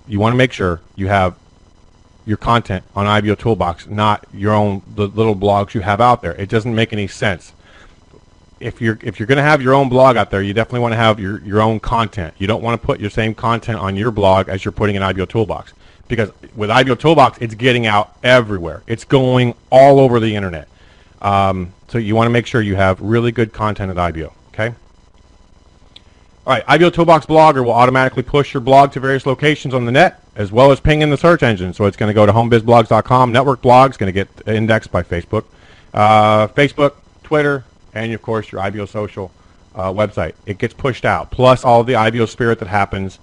you want to make sure you have your content on IBO Toolbox, not your own the little blogs you have out there. It doesn't make any sense. If you're going to have your own blog out there, you definitely want to have your own content. You don't want to put your same content on your blog as you're putting in IBO Toolbox, because with IBO Toolbox, it's getting out everywhere. It's going all over the internet. So you want to make sure you have really good content at IBO. Okay. All right, IBO Toolbox Blogger will automatically push your blog to various locations on the net, as well as ping in the search engine. So it's going to go to homebizblogs.com. Network blogs going to get indexed by Facebook, Facebook, Twitter, and of course your IBO social website. It gets pushed out, plus all the IBO spirit that happens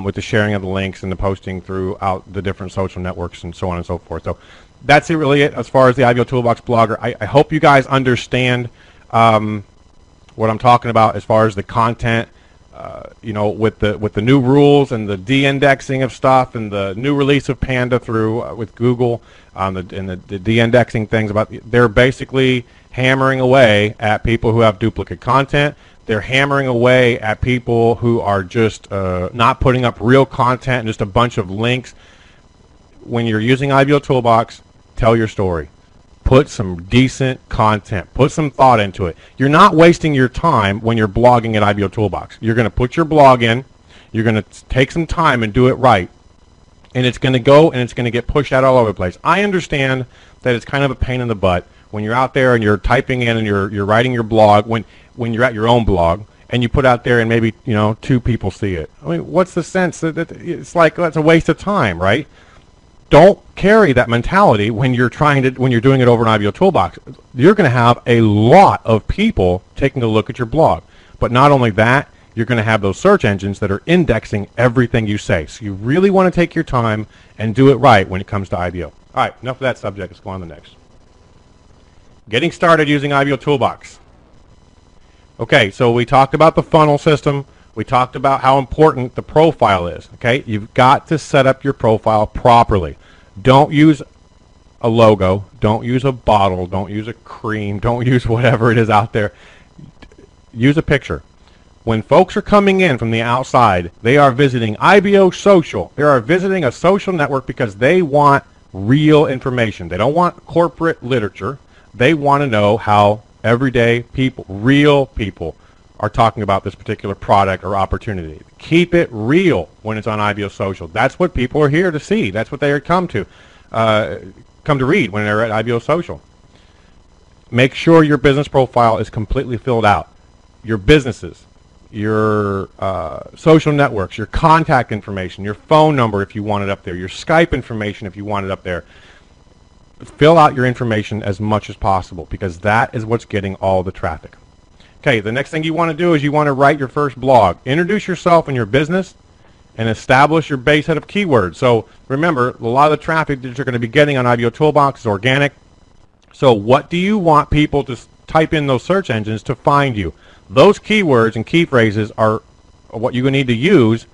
with the sharing of the links and the posting throughout the different social networks and so on and so forth. So that's really it as far as the IBO Toolbox Blogger. I hope you guys understand what I'm talking about as far as the content. You know, with the new rules and the de-indexing of stuff and the new release of Panda through with Google and the de-indexing things they're basically hammering away at people who have duplicate content. They're hammering away at people who are just not putting up real content and just a bunch of links. When you're using IBO Toolbox, tell your story. Put some decent content. Put some thought into it. You're not wasting your time when you're blogging at IBO Toolbox. You're going to put your blog in. You're going to take some time and do it right. And it's going to go and it's going to get pushed out all over the place. I understand that it's kind of a pain in the butt when you're out there and you're typing in and you're writing your blog when you're at your own blog and you put out there and maybe 2 people see it. I mean, what's the sense? It's like that's a waste of time, right? Don't carry that mentality when you're doing it over an IBO Toolbox. You're going to have a lot of people taking a look at your blog. But not only that, you're going to have those search engines that are indexing everything you say. So you really want to take your time and do it right when it comes to IBO. All right, enough of that subject. Let's go on to the next. Getting started using IBO Toolbox. Okay, so we talked about the funnel system. We talked about how important the profile is. Okay, you've got to set up your profile properly. Don't use a logo. Don't use a bottle. Don't use a cream. Don't use whatever it is out there. Use a picture. When folks are coming in from the outside, they are visiting IBO Social. They are visiting a social network because they want real information. They don't want corporate literature. They want to know how everyday people, real people, are talking about this particular product or opportunity. Keep it real when it's on IBO Social. That's what people are here to see. That's what they come to read when they're at IBO Social. Make sure your business profile is completely filled out. Your businesses, your social networks, your contact information, your phone number if you want it up there, your Skype information if you want it up there. Fill out your information as much as possible because that is what's getting all the traffic. Okay, the next thing you want to do is you want to write your first blog. Introduce yourself and your business and establish your base set of keywords. So remember, a lot of the traffic that you're going to be getting on IBO Toolbox is organic. So what do you want people to type in those search engines to find you? Those keywords and key phrases are what you're going to need to use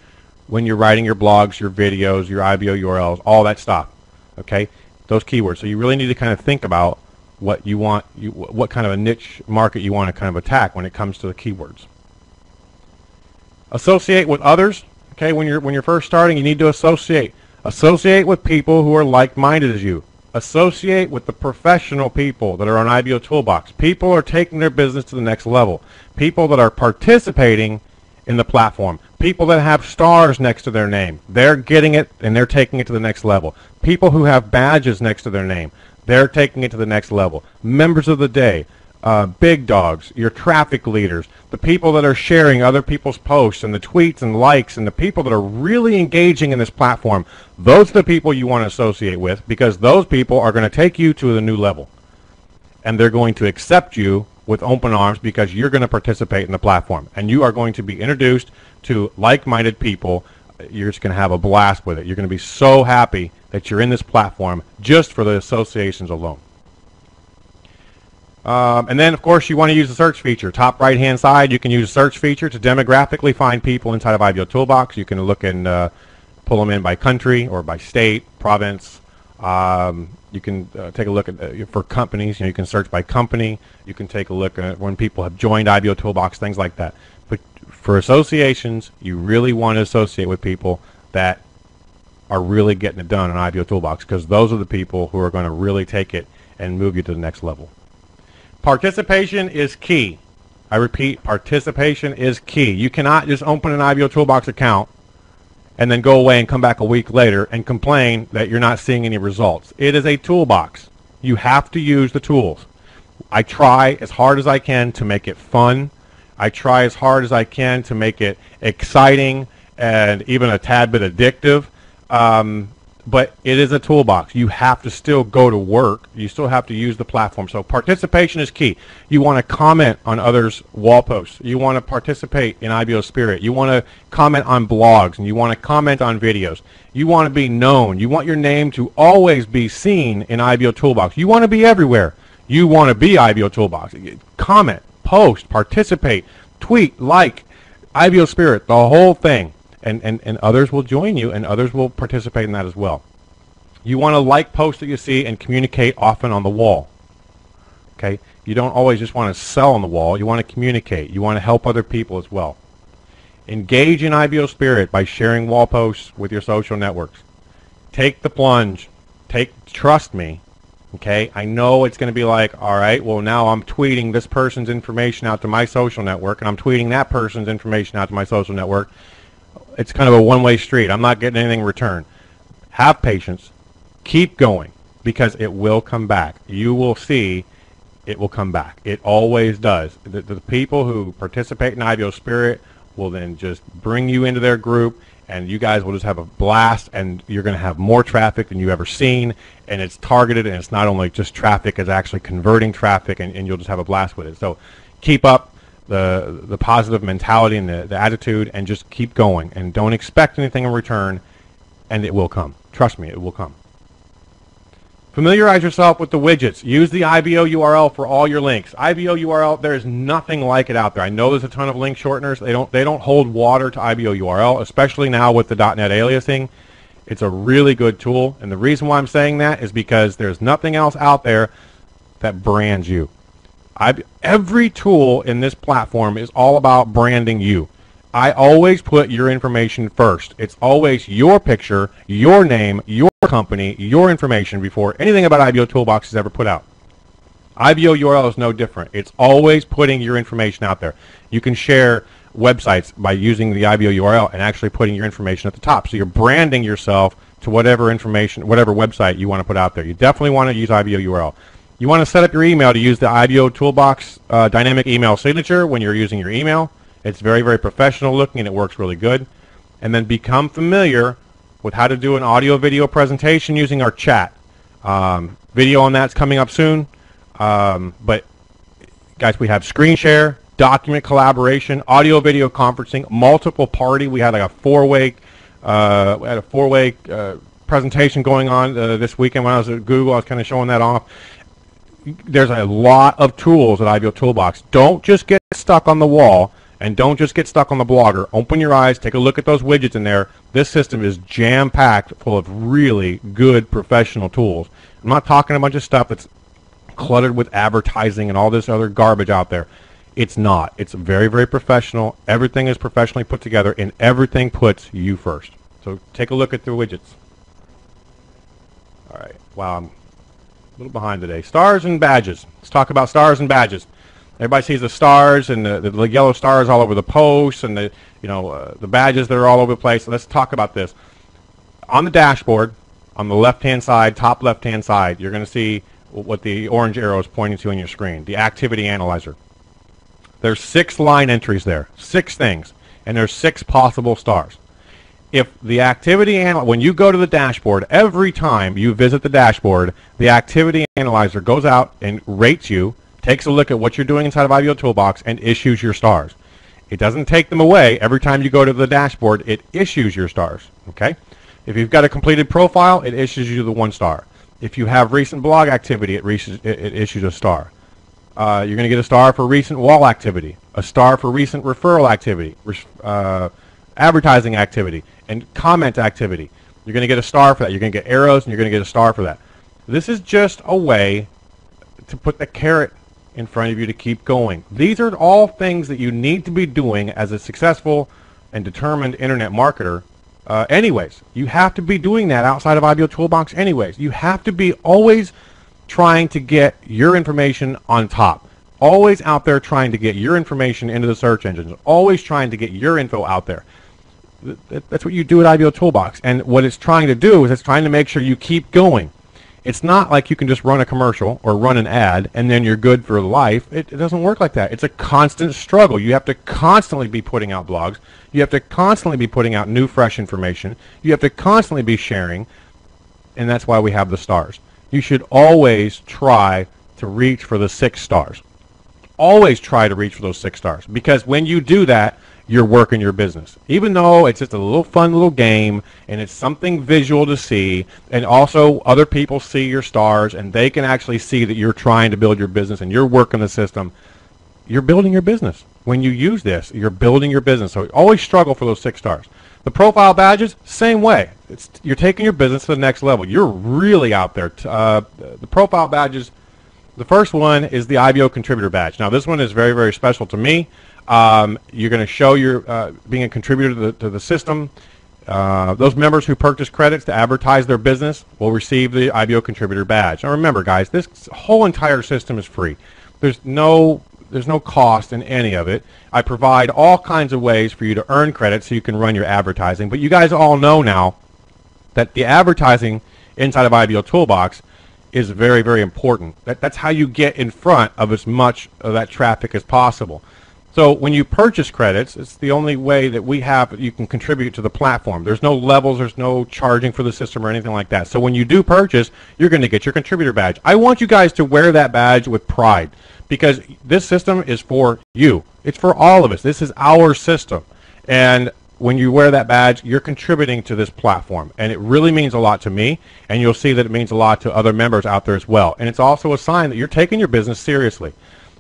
when you're writing your blogs, your videos, your IBO URLs, all that stuff. Okay, those keywords. So you really need to kind of think about what you want, what kind of a niche market you want to kind of attack when it comes to the keywords. Associate with others. Okay, when you're first starting, you need to associate. Associate with people who are like-minded as you. Associate with the professional people that are on IBO Toolbox. People are taking their business to the next level. People that are participating in the platform. People that have stars next to their name. They're getting it and they're taking it to the next level. People who have badges next to their name. They're taking it to the next level. Members of the day, big dogs, your traffic leaders, the people that are sharing other people's posts and the tweets and likes and the people that are really engaging in this platform, those are the people you want to associate with because those people are going to take you to the new level. And they're going to accept you with open arms because you're going to participate in the platform. And you are going to be introduced to like-minded people. You're just going to have a blast with it. You're going to be so happy that you're in this platform just for the associations alone. And then, of course, you want to use the search feature. Top right-hand side, you can use the search feature to demographically find people inside of IBO Toolbox. You can look and pull them in by country or by state, province. You can take a look at for companies. You can search by company. You can take a look at when people have joined IBO Toolbox, things like that. But for associations, you really want to associate with people that are really getting it done on IBO Toolbox because those are the people who are going to really take it and move you to the next level. Participation is key. I repeat, participation is key. You cannot just open an IBO Toolbox account and then go away and come back a week later and complain that you're not seeing any results. It is a toolbox. You have to use the tools. I try as hard as I can to make it fun. I try as hard as I can to make it exciting and even a tad bit addictive. But it is a toolbox. You have to still go to work. You still have to use the platform. So participation is key. You want to comment on others' wall posts. You want to participate in IBO Spirit. You want to comment on blogs, and you want to comment on videos. You want to be known. You want your name to always be seen in IBO Toolbox. You want to be everywhere. You want to be IBO Toolbox. Comment, post, participate, tweet, like, IBO Spirit, the whole thing. And others will join you, and others will participate in that as well. You want to like posts that you see and communicate often on the wall. Okay? You don't always just want to sell on the wall. You want to communicate. You want to help other people as well. Engage in IBO Spirit by sharing wall posts with your social networks. Take the plunge. Trust me. Okay? I know it's going to be like, all right, well, now I'm tweeting this person's information out to my social network, and I'm tweeting that person's information out to my social network. It's kind of a one-way street. I'm not getting anything in return. Have patience. Keep going, because it will come back. You will see it will come back. It always does. The people who participate in IBO Spirit will then just bring you into their group, and you guys will just have a blast, and you're going to have more traffic than you've ever seen, and it's targeted, and it's not only just traffic, it's actually converting traffic, and you'll just have a blast with it. So keep up the positive mentality and the attitude, and just keep going, and don't expect anything in return, and it will come. Trust me, it will come. Familiarize yourself with the widgets. Use the IBO URL for all your links. IBO URL, there is nothing like it out there. I know there's a ton of link shorteners. They don't hold water to IBO URL, especially now with the .NET aliasing. It's a really good tool, and the reason why I'm saying that is because there's nothing else out there that brands you. Every tool in this platform is all about branding you. I always put your information first. It's always your picture, your name, your company, your information before anything about IBO Toolbox is ever put out. IBO URL is no different. It's always putting your information out there. You can share websites by using the IBO URL and actually putting your information at the top. So you're branding yourself to whatever information, whatever website you want to put out there. You definitely want to use IBO URL. You want to set up your email to use the IBO Toolbox dynamic email signature when you're using your email. It's very, very professional looking, and it works really good. And then become familiar with how to do an audio-video presentation using our chat. Video on that's coming up soon. But guys, we have screen share, document collaboration, audio-video conferencing, multiple party. We had like a four-way presentation going on this weekend when I was at Google. I was kind of showing that off. There's a lot of tools at IBO Toolbox. Don't just get stuck on the wall, and don't just get stuck on the blogger. Open your eyes, take a look at those widgets in there. This system is jam-packed full of really good professional tools. I'm not talking a bunch of stuff that's cluttered with advertising and all this other garbage out there. It's not. It's very, very professional. Everything is professionally put together, and everything puts you first. So take a look at the widgets. All right. Wow, I'm a little behind today. Stars and badges. Let's talk about stars and badges. Everybody sees the stars and the yellow stars all over the posts, and the badges that are all over the place. Let's talk about this. On the dashboard, on the left-hand side, top left-hand side, you're going to see what the orange arrow is pointing to on your screen, the activity analyzer. There's 6 line entries there, 6 things, and there's 6 possible stars. If the activity when you go to the dashboard, every time you visit the dashboard, the activity analyzer goes out and rates you, takes a look at what you're doing inside of IBO Toolbox, and issues your stars. It doesn't take them away. Every time you go to the dashboard, it issues your stars. Okay? If you've got a completed profile, it issues you the 1 star. If you have recent blog activity, it issues a star. You're going to get a star for recent wall activity, a star for recent referral activity, advertising activity, and comment activity. You're going to get a star for that. You're going to get arrows, and you're going to get a star for that. This is just a way to put the carrot in front of you to keep going. These are all things that you need to be doing as a successful and determined internet marketer. Anyways, you have to be doing that outside of IBO Toolbox anyways. You have to be always trying to get your information on top. Always out there trying to get your information into the search engines. Always trying to get your info out there. That's what you do at IBO Toolbox. And what it's trying to do is it's trying to make sure you keep going. It's not like you can just run a commercial or run an ad and then you're good for life. It doesn't work like that. It's a constant struggle. You have to constantly be putting out blogs. You have to constantly be putting out new, fresh information. You have to constantly be sharing, and that's why we have the stars. You should always try to reach for the 6 stars. Always try to reach for those 6 stars, because when you do that, you're working your business. Even though it's just a little fun little game and it's something visual to see, and also other people see your stars and they can actually see that you're trying to build your business and you're working the system, you're building your business. When you use this, you're building your business. So always struggle for those 6 stars. The profile badges, same way. You're taking your business to the next level. You're really out there. The profile badges, the first one is the IBO contributor badge. Now this one is very, very special to me. You're going to show your being a contributor to the system. Those members who purchase credits to advertise their business will receive the IBO contributor badge. Now remember, guys, this whole entire system is free. There's no cost in any of it. I provide all kinds of ways for you to earn credit so you can run your advertising. But you guys all know now that the advertising inside of IBO Toolbox is very, very important. That's how you get in front of as much of that traffic as possible. So when you purchase credits, it's the only way that we have that you can contribute to the platform. There's no levels, there's no charging for the system or anything like that. So when you do purchase, you're going to get your contributor badge. I want you guys to wear that badge with pride, because this system is for you. It's for all of us. This is our system. And when you wear that badge, you're contributing to this platform. And it really means a lot to me, and you'll see that it means a lot to other members out there as well. And it's also a sign that you're taking your business seriously.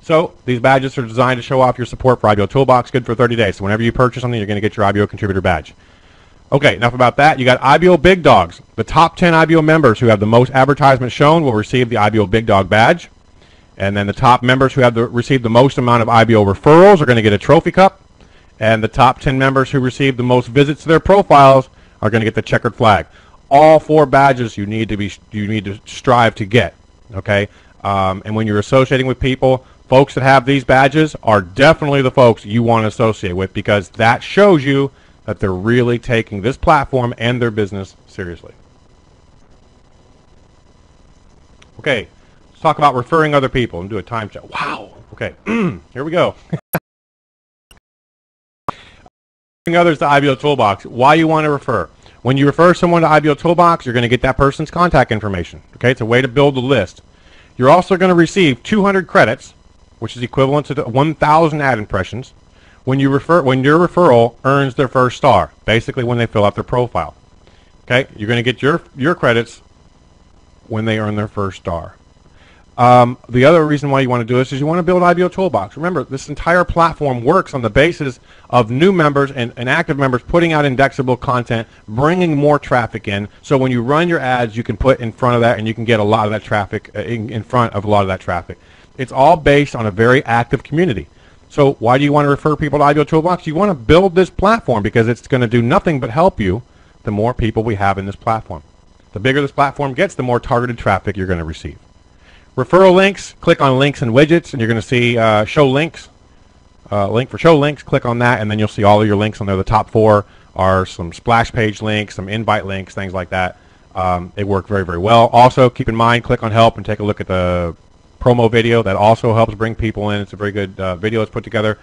So these badges are designed to show off your support for IBO Toolbox, good for 30 days. So whenever you purchase something, you're going to get your IBO contributor badge. Okay, enough about that. You got IBO Big Dogs. The top 10 IBO members who have the most advertisements shown will receive the IBO Big Dog badge. And then the top members who have received the most amount of IBO referrals are going to get a trophy cup. And the top 10 members who receive the most visits to their profiles are going to get the checkered flag. All 4 badges you need to strive to get. Okay, and when you're associating with people, folks that have these badges are definitely the folks you want to associate with, because that shows you that they're really taking this platform and their business seriously. Okay, let's talk about referring other people and do a time check. Wow. Okay, here we go. Referring others to IBO Toolbox. Why you want to refer? When you refer someone to IBO Toolbox, you're going to get that person's contact information. Okay, it's a way to build the list. You're also going to receive 200 credits, which is equivalent to 1,000 ad impressions, when your referral earns their first star, basically when they fill out their profile. Okay, you're going to get your credits when they earn their first star. The other reason why you want to do this is you want to build IBO Toolbox. Remember, this entire platform works on the basis of new members and active members putting out indexable content, bringing more traffic in. So when you run your ads, you can put in front of that, and you can get a lot of that traffic in front of a lot of that traffic. It's all based on a very active community. So why do you want to refer people to IBO Toolbox? You want to build this platform because it's going to do nothing but help you the more people we have in this platform. The bigger this platform gets, the more targeted traffic you're going to receive. Referral links, click on links and widgets, and you're going to see show links. Link for show links, click on that, and then you'll see all of your links on there. The top 4 are some splash page links, some invite links, things like that. They work very, very well. Also, keep in mind, click on help and take a look at the promo video. That also helps bring people in. It's a very good video it's put together.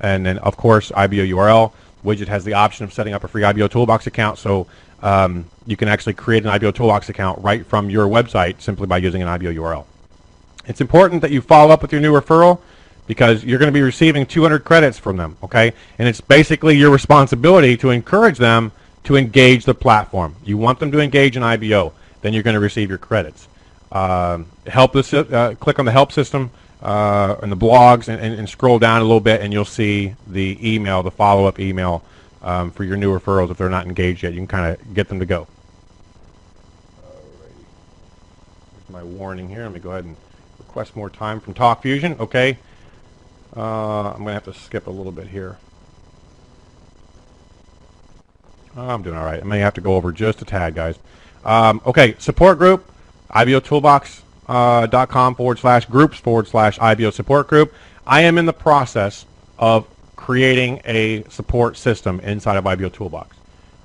And then, of course, IBO URL. Widget has the option of setting up a free IBO Toolbox account, so you can actually create an IBO Toolbox account right from your website simply by using an IBO URL. It's important that you follow up with your new referral, because you're going to be receiving 200 credits from them, okay? And it's basically your responsibility to encourage them to engage the platform. You want them to engage in IBO, then you're going to receive your credits. Click on the help system and the blogs, and scroll down a little bit, and you'll see the email, the follow-up email for your new referrals. If they're not engaged yet, you can kind of get them to go. Here's my warning here. Let me go ahead and request more time from TalkFusion. Okay. I'm going to have to skip a little bit here. I'm doing all right. I may have to go over just a tad, guys. Okay, support group, IBOToolbox.com/groups/IBO support group. I am in the process of creating a support system inside of IBO Toolbox.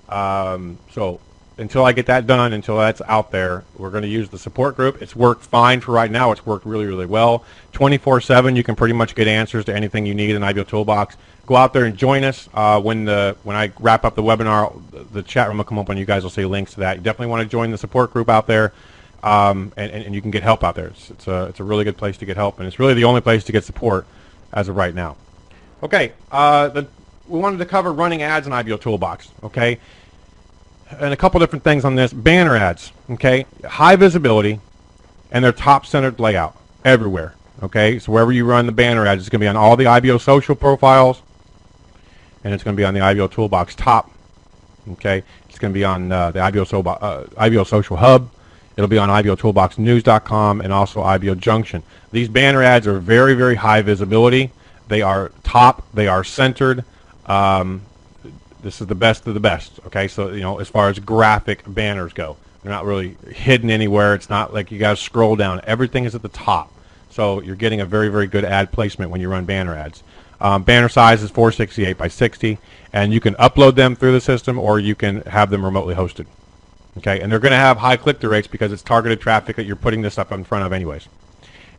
So until I get that done, until that's out there, we're going to use the support group. It's worked fine for right now. It's worked really, really well. 24/7, you can pretty much get answers to anything you need in IBO Toolbox. Go out there and join us. When I wrap up the webinar, the chat room will come up and you guys will see links to that. You definitely want to join the support group out there, and you can get help out there. It's a really good place to get help, and it's really the only place to get support as of right now. Okay, we wanted to cover running ads in IBO Toolbox, okay? And a couple different things on this. Banner ads, okay? High visibility, and their top-centered layout everywhere, okay? So wherever you run the banner ads, it's going to be on all the IBO social profiles, and it's going to be on the IBO Toolbox top, okay? It's going to be on the IBO Social Hub. It'll be on IBOToolboxnews.com and also IBO Junction. These banner ads are very, very high visibility. They are top. They are centered. This is the best of the best, okay? So, you know, as far as graphic banners go, they're not really hidden anywhere. It's not like you guys scroll down. Everything is at the top. So you're getting a very, very good ad placement when you run banner ads. Banner size is 468 by 60, and you can upload them through the system or you can have them remotely hosted, okay? And they're going to have high click-through rates because it's targeted traffic that you're putting this up in front of anyways.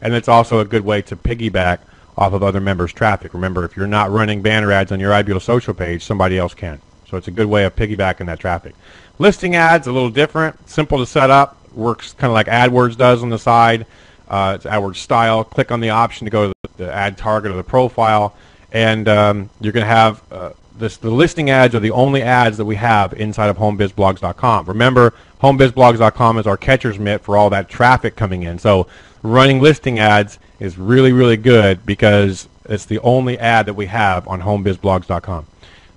And it's also a good way to piggyback off of other members' traffic. Remember, if you're not running banner ads on your IBO social page, somebody else can. So it's a good way of piggybacking that traffic. Listing ads, a little different, simple to set up, works kind of like AdWords does on the side. It's AdWords style. Click on the option to go to the ad target or the profile, and you're going to have the listing ads are the only ads that we have inside of homebizblogs.com. Remember, homebizblogs.com is our catcher's mitt for all that traffic coming in. So running listing ads is really, really good because it's the only ad that we have on homebizblogs.com.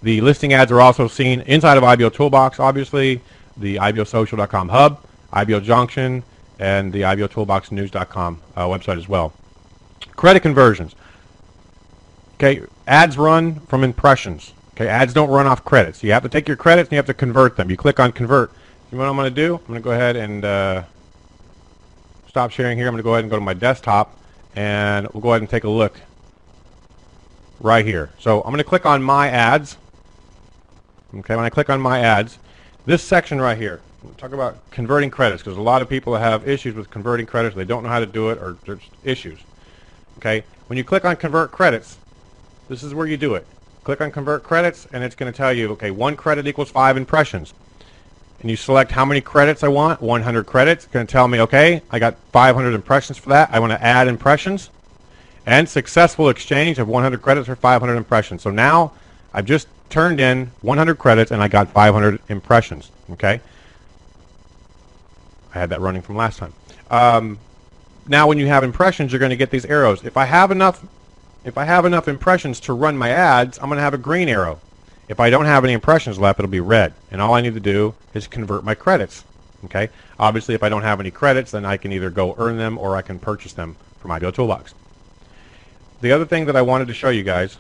The listing ads are also seen inside of IBO Toolbox, obviously, the IBOSocial.com hub, IBO Junction, and the IBOToolboxnews.com website as well. Credit conversions. Okay, ads run from impressions. Okay, ads don't run off credits. You have to take your credits and you have to convert them. You click on convert. You know what I'm going to do? I'm going to go ahead and stop sharing here. I'm going to go ahead and go to my desktop, and we'll go ahead and take a look right here. So I'm going to click on my ads. Okay, when I click on my ads, this section right here, we'll talk about converting credits, because a lot of people have issues with converting credits. They don't know how to do it, or there's issues. Okay, when you click on convert credits, this is where you do it. Click on convert credits, and it's going to tell you, okay, 1 credit equals 5 impressions. And you select how many credits I want, 100 credits. It's going to tell me, okay, I got 500 impressions for that. I want to add impressions. And successful exchange of 100 credits for 500 impressions. So now I've just turned in 100 credits and I got 500 impressions. Okay, I had that running from last time. Now when you have impressions, you're going to get these arrows. If I have enough impressions to run my ads, I'm going to have a green arrow. If I don't have any impressions left, it'll be red. And all I need to do is convert my credits. Okay, obviously if I don't have any credits, then I can either go earn them or I can purchase them from IBO Toolbox. The other thing that I wanted to show you guys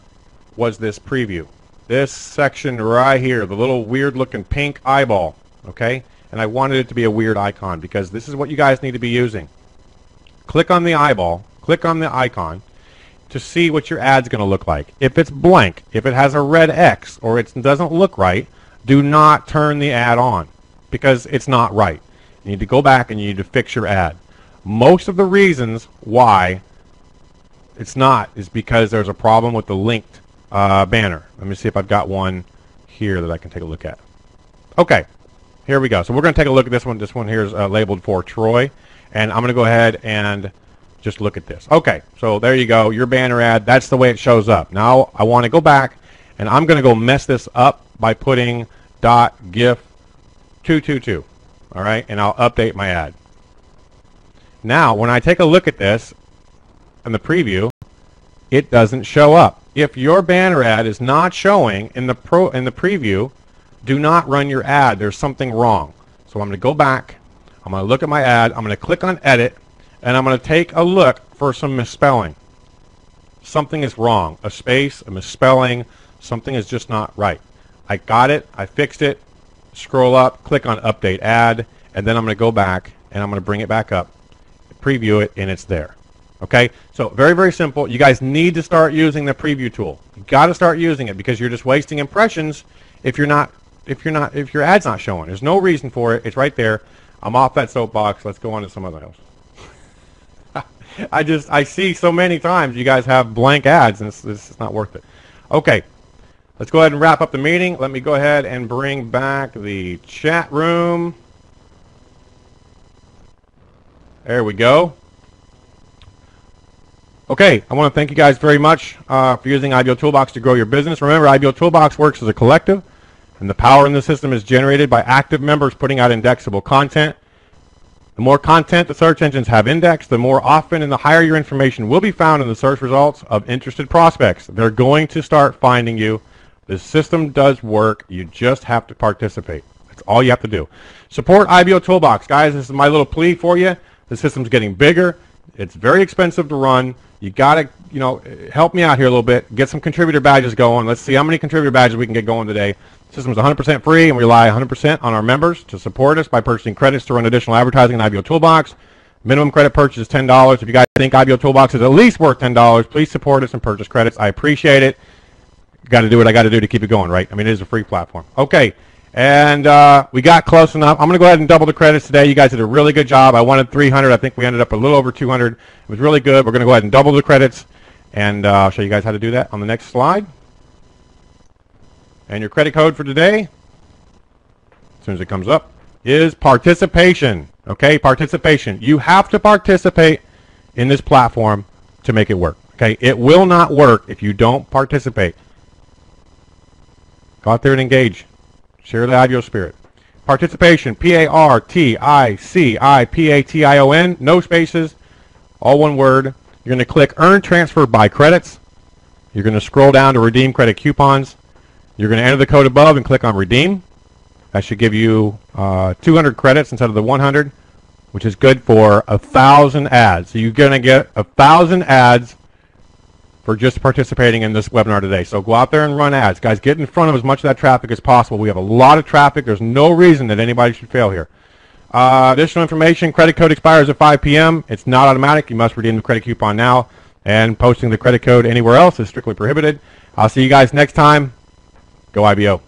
was this preview. This section right here, the little weird looking pink eyeball, okay? And I wanted it to be a weird icon because this is what you guys need to be using. Click on the eyeball, click on the icon to see what your ad's going to look like. If it's blank, if it has a red X, or it doesn't look right, do not turn the ad on because it's not right. You need to go back and you need to fix your ad. Most of the reasons why it's not is because there's a problem with the linked banner. Let me see if I've got one here that I can take a look at. Okay, here we go. So we're going to take a look at this one. This one here is labeled for Troy, and I'm going to go ahead and just look at this. Okay, so there you go. Your banner ad, that's the way it shows up. Now I want to go back, and I'm going to go mess this up by putting .gif222. All right, and I'll update my ad. Now, when I take a look at this in the preview, it doesn't show up. If your banner ad is not showing in the preview, do not run your ad. There's something wrong. So I'm going to go back. I'm going to look at my ad. I'm going to click on edit, and I'm going to take a look for some misspelling. Something is wrong. A space, a misspelling, something is just not right. I got it. I fixed it. Scroll up, click on update ad, and then I'm going to go back and I'm going to bring it back up, preview it, and it's there. Okay, so very, very simple. You guys need to start using the preview tool. You got to start using it because you're just wasting impressions if you're not if your ad's not showing. There's no reason for it. It's right there. I'm off that soapbox. Let's go on to some other else. I see so many times you guys have blank ads, and it's not worth it. Okay, let's go ahead and wrap up the meeting. Let me go ahead and bring back the chat room. There we go. Okay, I want to thank you guys very much for using IBO Toolbox to grow your business. Remember, IBO Toolbox works as a collective, and the power in the system is generated by active members putting out indexable content. The more content the search engines have indexed, the more often and the higher your information will be found in the search results of interested prospects. They're going to start finding you. The system does work. You just have to participate. That's all you have to do. Support IBO Toolbox. Guys, this is my little plea for you. The system's getting bigger. It's very expensive to run. You got to, help me out here a little bit. Get some contributor badges going. Let's see how many contributor badges we can get going today. The system is 100% free, and we rely 100% on our members to support us by purchasing credits to run additional advertising in IBO Toolbox. Minimum credit purchase is $10. If you guys think IBO Toolbox is at least worth $10, please support us and purchase credits. I appreciate it. Got to do what I got to do to keep it going, right? I mean, it is a free platform. Okay. And we got close enough. I'm going to go ahead and double the credits today. You guys did a really good job. I wanted 300. I think we ended up a little over 200. It was really good. We're going to go ahead and double the credits. And I'll show you guys how to do that on the next slide. And your credit code for today, as soon as it comes up, is participation. Okay, participation. You have to participate in this platform to make it work. Okay, it will not work if you don't participate. Go out there and engage. Share the IBO spirit. Participation, P-A-R-T-I-C-I-P-A-T-I-O-N, no spaces, all one word. You're going to click Earn Transfer Buy Credits. You're going to scroll down to Redeem Credit Coupons. You're going to enter the code above and click on Redeem. That should give you 200 credits instead of the 100, which is good for 1,000 ads. So you're going to get 1,000 ads for just participating in this webinar today. So go out there and run ads. Guys, get in front of as much of that traffic as possible. We have a lot of traffic. There's no reason that anybody should fail here. Additional information, credit code expires at 5 p.m. It's not automatic. You must redeem the credit coupon now, and posting the credit code anywhere else is strictly prohibited. I'll see you guys next time. Go IBO.